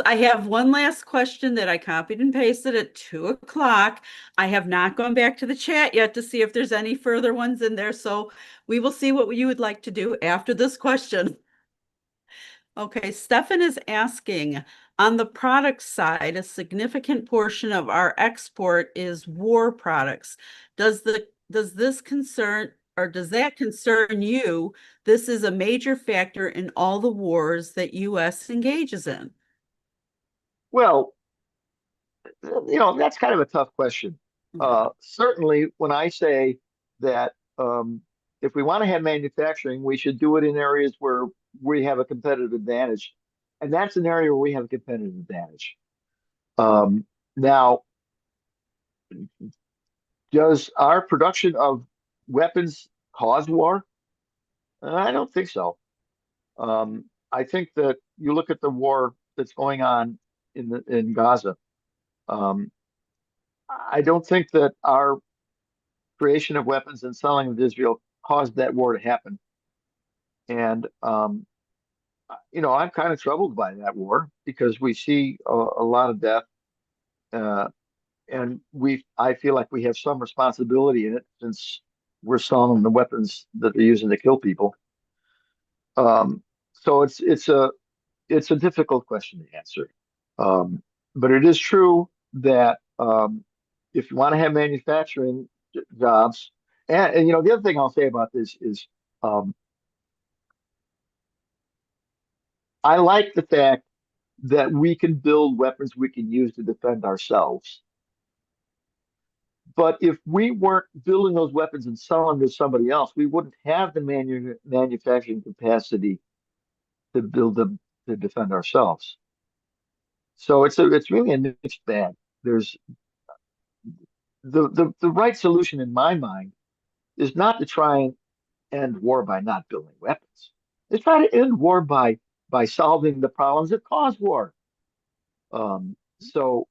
I have one last question that I copied and pasted at 2 o'clock. I have not gone back to the chat yet to see if there's any further ones in there. So we will see what you would like to do after this question. Okay, Stefan is asking, on the product side, a significant portion of our export is war products. Does this concern or does that concern you? This is a major factor in all the wars that US engages in. Well, that's kind of a tough question. Yeah. Certainly, when I say that if we want to have manufacturing, we should do it in areas where we have a competitive advantage, and that's an area where we have a competitive advantage. Now, does our production of weapons cause war? I don't think so. I think that you look at the war that's going on in Gaza. Um, I don't think that our creation of weapons and selling them to Israel caused that war to happen. And I'm kind of troubled by that war because we see a lot of death, uh, and I feel like we have some responsibility in it since we're selling them the weapons that they're using to kill people. So it's a difficult question to answer. Um, but it is true that if you want to have manufacturing jobs, and the other thing I'll say about this is um, I like the fact that we can build weapons we can use to defend ourselves. But if we weren't building those weapons and selling them to somebody else, we wouldn't have the manufacturing capacity to build them to defend ourselves. So it's really a mixed bag. There's the right solution in my mind is not to try and end war by not building weapons. It's try to end war by solving the problems that cause war. So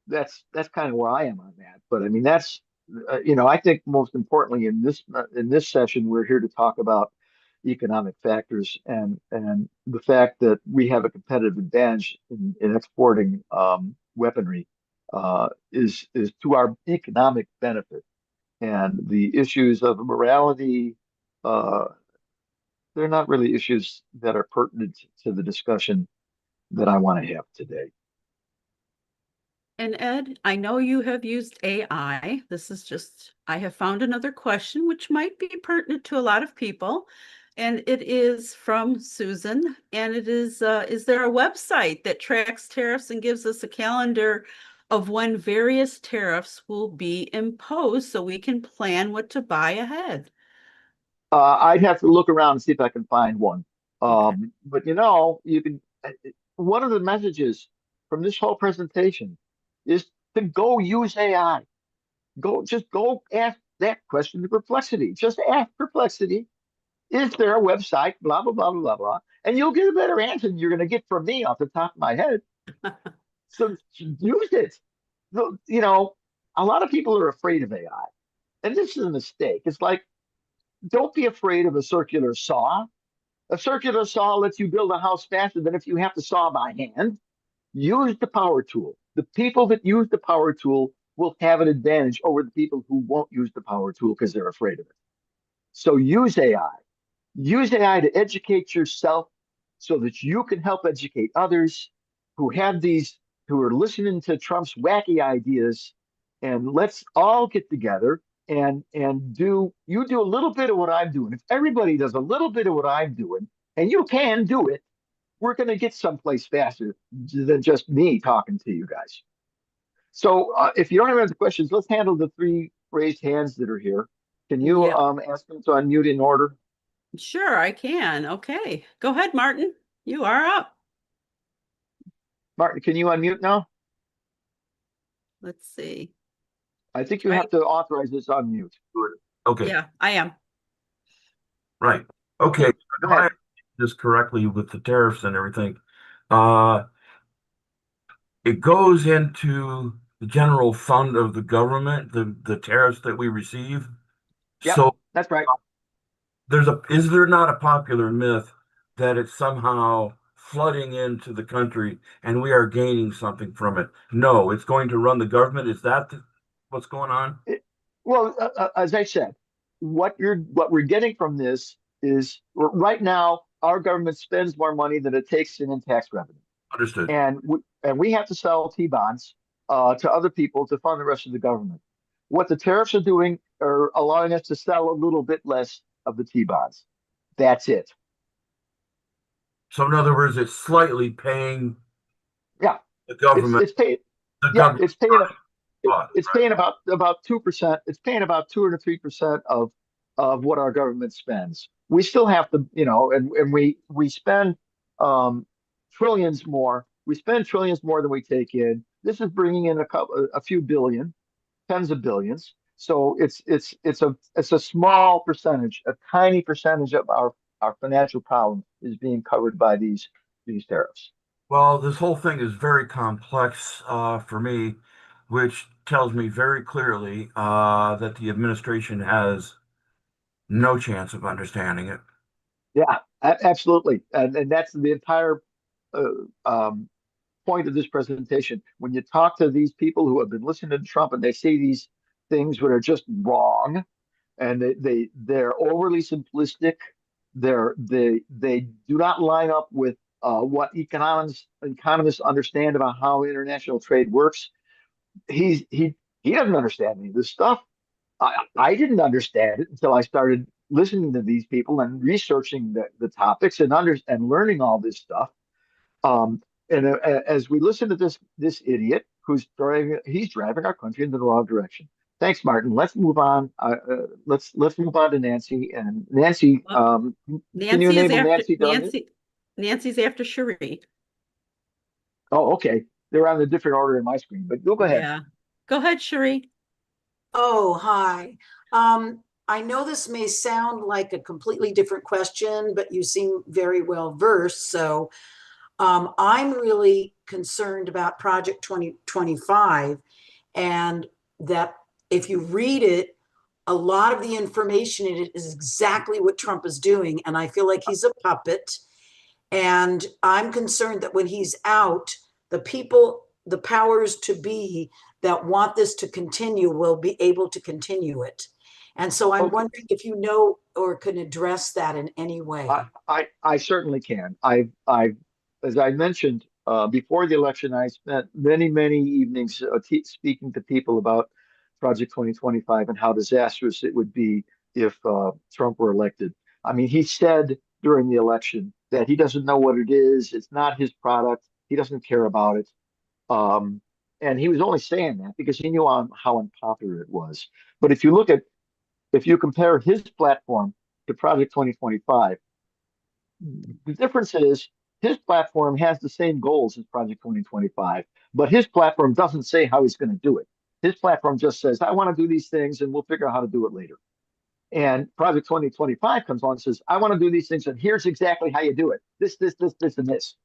that's kind of where I am on that. But I mean I think most importantly in this session we're here to talk about economic factors and the fact that we have a competitive advantage in exporting weaponry is to our economic benefit. And the issues of morality, uh, they're not really issues that are pertinent to the discussion that I want to have today. And Ed, I know you have used AI. This is just, I have found another question which might be pertinent to a lot of people. And it is from Susan. And it is there a website that tracks tariffs and gives us a calendar of when various tariffs will be imposed so we can plan what to buy ahead? I'd have to look around and see if I can find one. Okay. But you can. One of the messages from this whole presentation is to go use AI. Just go ask that question to Perplexity. Just ask Perplexity, is there a website? Blah blah blah blah blah, and you'll get a better answer than you're going to get from me off the top of my head. So use it. A lot of people are afraid of AI, and this is a mistake. It's like, don't be afraid of a circular saw. A circular saw lets you build a house faster than if you have to saw by hand. Use the power tool. The people that use the power tool will have an advantage over the people who won't use the power tool because they're afraid of it. So use AI. Use AI to educate yourself so that you can help educate others who have these, who are listening to Trump's wacky ideas. And let's all get together and do a little bit of what I'm doing. If everybody does a little bit of what I'm doing, and you can do it, we're going to get someplace faster than just me talking to you guys. So if you don't have any other questions, let's handle the three raised hands that are here. Can you Yeah, ask them to unmute in order? sure, I can. Okay. Go ahead, Martin. You are up. Martin, can you unmute now? Let's see. I think you Right. have to authorize this unmute. Okay, Yeah, I am. right. Okay, Go if I ahead. this correctly with the tariffs and everything, uh, it goes into the general fund of the government, the tariffs that we receive. Yep, So that's right. is there not a popular myth that it's somehow flooding into the country and we are gaining something from it? No, it's going to run the government. Is that what's going on? Well, as I said, what we're getting from this is right now our government spends more money than it takes in tax revenue, Understood. and we have to sell T bonds to other people to fund the rest of the government. What the tariffs are doing are allowing us to sell a little bit less of the T bonds. That's it. So in other words, it's slightly paying Yeah, the it's government, it's paying. the Yeah, government it's paying. cost, It's right? paying about 2%. It's paying about 2 or 3% of what our government spends. We still have to, and we spend um, trillions more. We spend trillions more than we take in. This is bringing in a few billion, tens of billions. So it's a small percentage, a tiny percentage of our financial problem is being covered by these tariffs. Well, this whole thing is very complex for me, which tells me very clearly that the administration has no chance of understanding it. Yeah, absolutely, and that's the entire uh, um, point of this presentation. When you talk to these people who have been listening to Trump and they say these things that are just wrong, and they're overly simplistic, they do not line up with what economists understand about how international trade works. He doesn't understand any of this stuff. I didn't understand it until I started listening to these people and researching the topics and learning all this stuff. Um, and as we listen to this idiot he's driving our country in the wrong direction. Thanks, Martin. Let's move on. Let's move on to Nancy. And Nancy, Well, can you Nancy is enable after Nancy to unmute? Nancy's after Cherie. Oh, okay. They're on a different order in my screen, but go ahead. Yeah. Go ahead, Cherie. Oh, hi. I know this may sound like a completely different question, but you seem very well versed. So I'm really concerned about Project 2025, and that if you read it, a lot of the information in it is exactly what Trump is doing. And I feel like he's a puppet. And I'm concerned that when he's out, the people, the powers to be that want this to continue will be able to continue it. And so I'm Okay. wondering if you know or can address that in any way. I certainly can. As I mentioned, before the election, I spent many, many evenings speaking to people about Project 2025 and how disastrous it would be if Trump were elected. I mean, he said during the election that he doesn't know what it is. It's not his product. He doesn't care about it. And he was only saying that because he knew how unpopular it was. But if you compare his platform to Project 2025, the difference is his platform has the same goals as Project 2025, but his platform doesn't say how he's going to do it. His platform just says, I want to do these things and we'll figure out how to do it later. And Project 2025 comes along and says, I want to do these things and here's exactly how you do it. This, and this.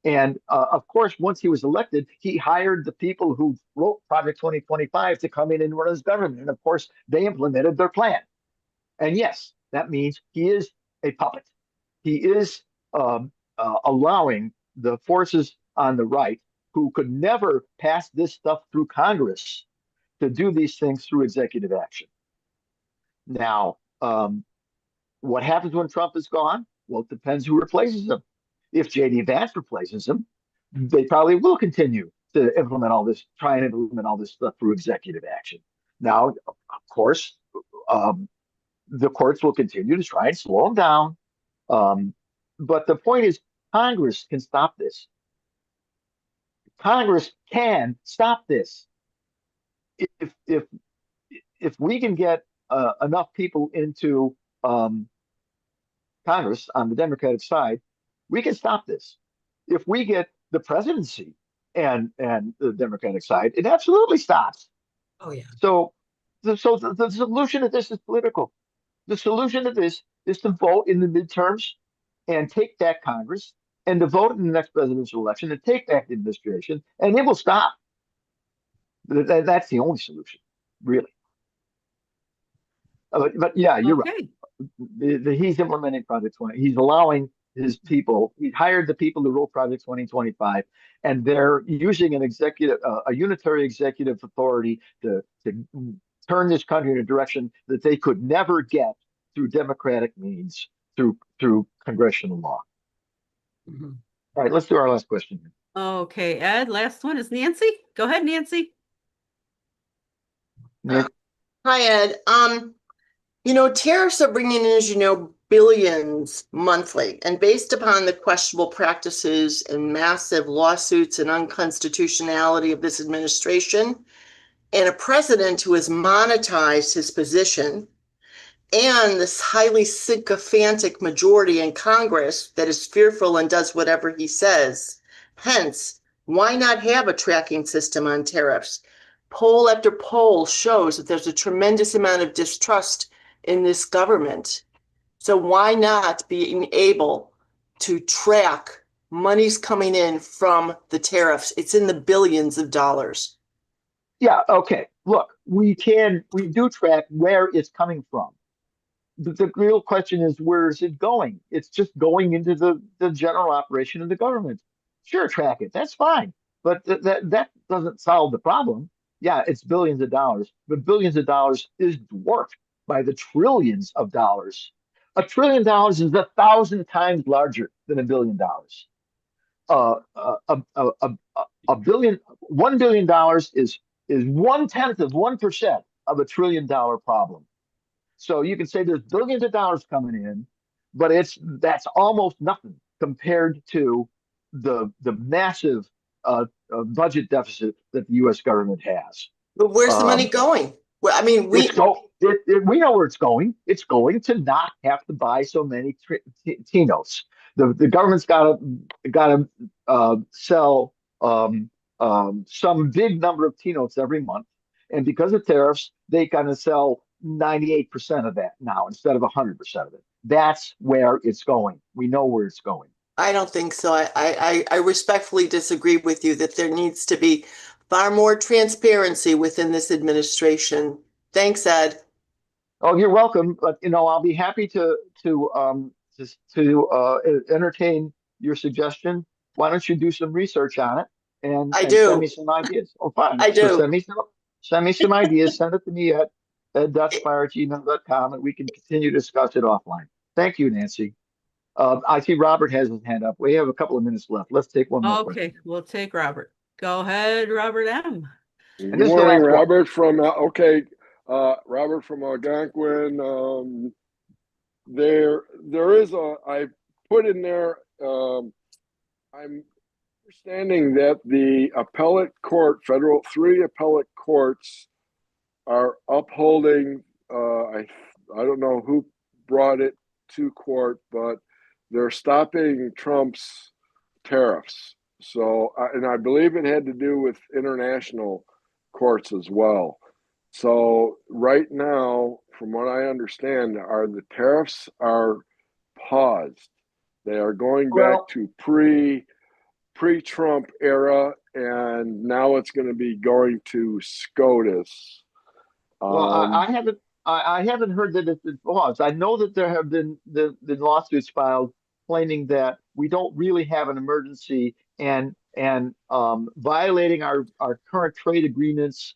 And of course, once he was elected, he hired the people who wrote Project 2025 to come in and run his government. And of course, they implemented their plan. And yes, that means he is a puppet. He is allowing the forces on the right who could never pass this stuff through Congress to do these things through executive action. Now, what happens when Trump is gone? Well, it depends who replaces him. If J.D. Vance replaces him, they probably will continue to try and implement all this stuff through executive action. Now, of course, the courts will continue to try and slow him down. But the point is, Congress can stop this. Congress can stop this. If we can get enough people into Congress on the Democratic side, we can stop this. If we get the presidency and the Democratic side, it absolutely stops. Oh yeah. So the solution to this is political. The solution to this is to vote in the midterms and take back Congress and to vote in the next presidential election and take back the administration, and it will stop. That's the only solution, really. But yeah, you're right. He's implementing Project 20. He's allowing his people. He hired the people who wrote Project 2025, and they're using a unitary executive authority to turn this country in a direction that they could never get through democratic means, through congressional law. Mm-hmm. All right, let's do our last question. Okay, Ed, last one is Nancy. Go ahead, Nancy. Nancy? Hi, Ed. Tariffs are bringing in, as you know, billions monthly. And based upon the questionable practices and massive lawsuits and unconstitutionality of this administration, and a president who has monetized his position, and this highly sycophantic majority in Congress that is fearful and does whatever he says. Hence, why not have a tracking system on tariffs? Poll after poll shows that there's a tremendous amount of distrust in this government. So why not being able to track monies coming in from the tariffs? It's in the billions of dollars. Yeah, okay. Look, we do track where it's coming from. The real question is, where is it going? It's just going into the general operation of the government. Sure, track it. That's fine. But that doesn't solve the problem. Yeah, it's billions of dollars, but billions of dollars is dwarfed by the trillions of dollars. $1 trillion is 1,000 times larger than $1 billion. $1 billion is 1/10 of 1% of $1 trillion problem. So you can say there's billions of dollars coming in, but that's almost nothing compared to the massive budget deficit that the U.S. government has. But where's the money going? Well, I mean, we know where it's going. It's going to not have to buy so many T-notes. The government's got to sell some big number of T-notes every month, and because of tariffs, they got to sell 98% of that now instead of 100% of it. That's where it's going. We know where it's going. I don't think so. I respectfully disagree with you that there needs to be far more transparency within this administration. Thanks, Ed. Oh, you're welcome. But I'll be happy to entertain your suggestion. Why don't you do some research on it and send me some ideas? Oh, fine. I do. So send me some ideas. Send it to me at ed.spire@gmail.com, and we can continue to discuss it offline. Thank you, Nancy. I see Robert has his hand up. We have a couple of minutes left. Let's take one more Okay, question. we'll take Robert. Go ahead, Robert M. And Good this is the morning, last one. Robert from Robert from Algonquin. There is I put in there. I'm understanding that the appellate court, three appellate courts, are upholding. I don't know who brought it to court, but they're stopping Trump's tariffs. So, and I believe it had to do with international courts as well. So right now, from what I understand, the tariffs are paused. They are going back Well, to pre-Trump era, and now it's going to be going to SCOTUS. well, I haven't heard that it's been paused. I know that there have been the lawsuits filed claiming that we don't really have an emergency and violating our current trade agreements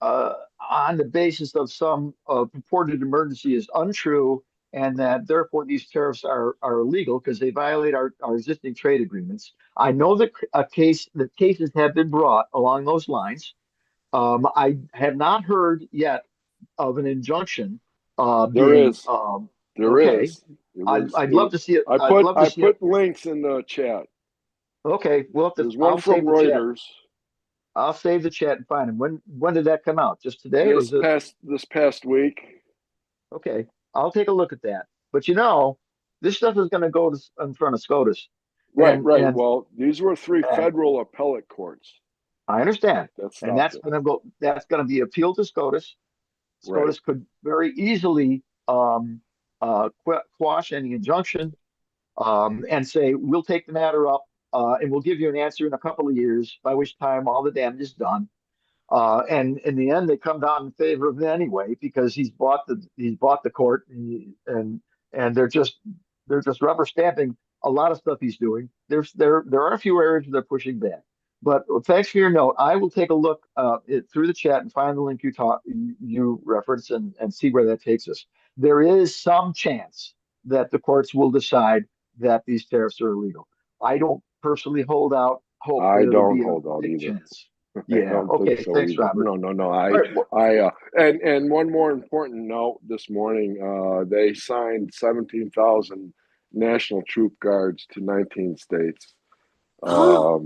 on the basis of some purported emergency is untrue, and that therefore these tariffs are illegal because they violate our existing trade agreements. I know that the cases have been brought along those lines. I have not heard yet of an injunction There being is. There okay. is. I'd love to see it. I I'd love to see put it. links in the chat. Okay, well, There's one I'll from save the chat. Reuters I'll save the chat and find them. When did that come out? Just today, or is it? this past week. Okay, I'll take a look at that. But this stuff is going to go in front of SCOTUS. Right. And Well, these were three federal appellate courts. I understand. That And that's stopped it. going to go. That's going to be appealed to SCOTUS. SCOTUS could very easily quash any injunction and say we'll take the matter up and we'll give you an answer in a couple of years, by which time all the damage is done. And in the end, they come down in favor of it anyway because he's bought the court, and they're just rubber stamping a lot of stuff he's doing. There are a few areas where they're pushing back. But thanks for your note. I will take a look through the chat and find the link you reference and see where that takes us. There is some chance that the courts will decide that these tariffs are illegal. I don't personally hold out hope. I that it'll don't be a hold out big either. chance. I Yeah. don't Okay. think so Thanks, either. Robert. No. Right. And one more important note this morning. They signed 17,000 National Troop Guards to 19 states. What?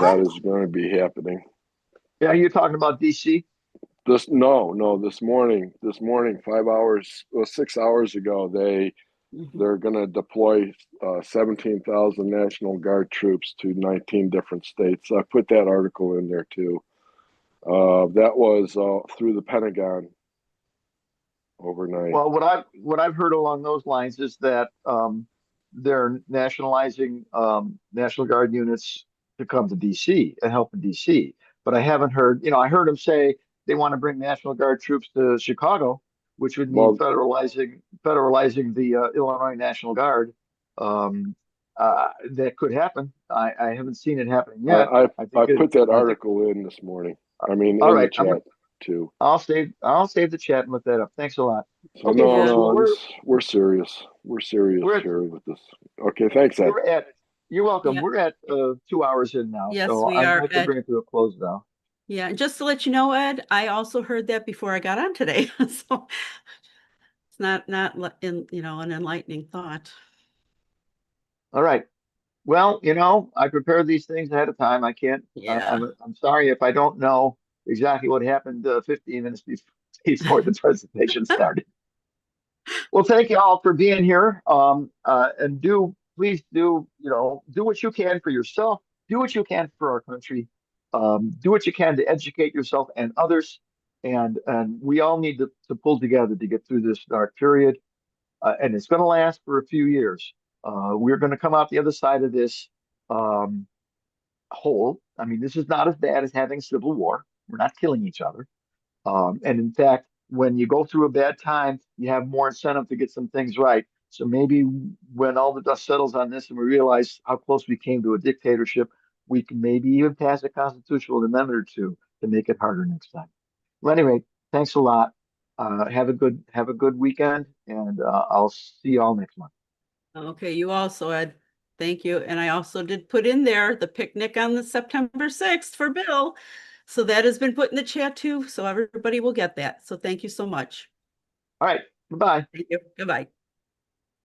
That is going to be happening. Yeah, you're talking about DC? This morning, 6 hours ago, they're going to deploy 17,000 National Guard troops to 19 different states. I put that article in there too. That was through the Pentagon overnight. Well, what I've heard along those lines is that they're nationalizing National Guard units to come to DC and help in DC. But I haven't heard, I heard them say they want to bring National Guard troops to Chicago, which would mean federalizing the Illinois National Guard. That could happen. I haven't seen it happening yet. I put that article in this morning. I mean, in the chat too. I'll save the chat and look that up. Thanks a lot. So okay, we're serious. We're serious here with this. Okay, thanks, Ed. You're welcome. Yeah. We're at 2 hours in now, Yes, so we I'd are, like to Ed. bring it to a close now. Yeah, and just to let you know, Ed, I also heard that before I got on today. So it's not an enlightening thought. All right. Well, I prepared these things ahead of time. I can't. Yeah. I'm sorry if I don't know exactly what happened 15 minutes before the presentation started. Well, thank you all for being here. And please do what you can for yourself. Do what you can for our country. Do what you can to educate yourself and others. And we all need to pull together to get through this dark period. And it's going to last for a few years. We're going to come out the other side of this whole. I mean, this is not as bad as having civil war. We're not killing each other. And in fact, when you go through a bad time, you have more incentive to get some things right. So maybe when all the dust settles on this and we realize how close we came to a dictatorship, we can maybe even pass a constitutional amendment or two to make it harder next time. Well, anyway, thanks a lot. Have a good weekend, and I'll see you all next month. Okay, you also, Ed. Thank you. And I also did put in there the picnic on the September 6th for Bill. So that has been put in the chat too, so everybody will get that. So thank you so much. All right, goodbye. Thank you. Goodbye.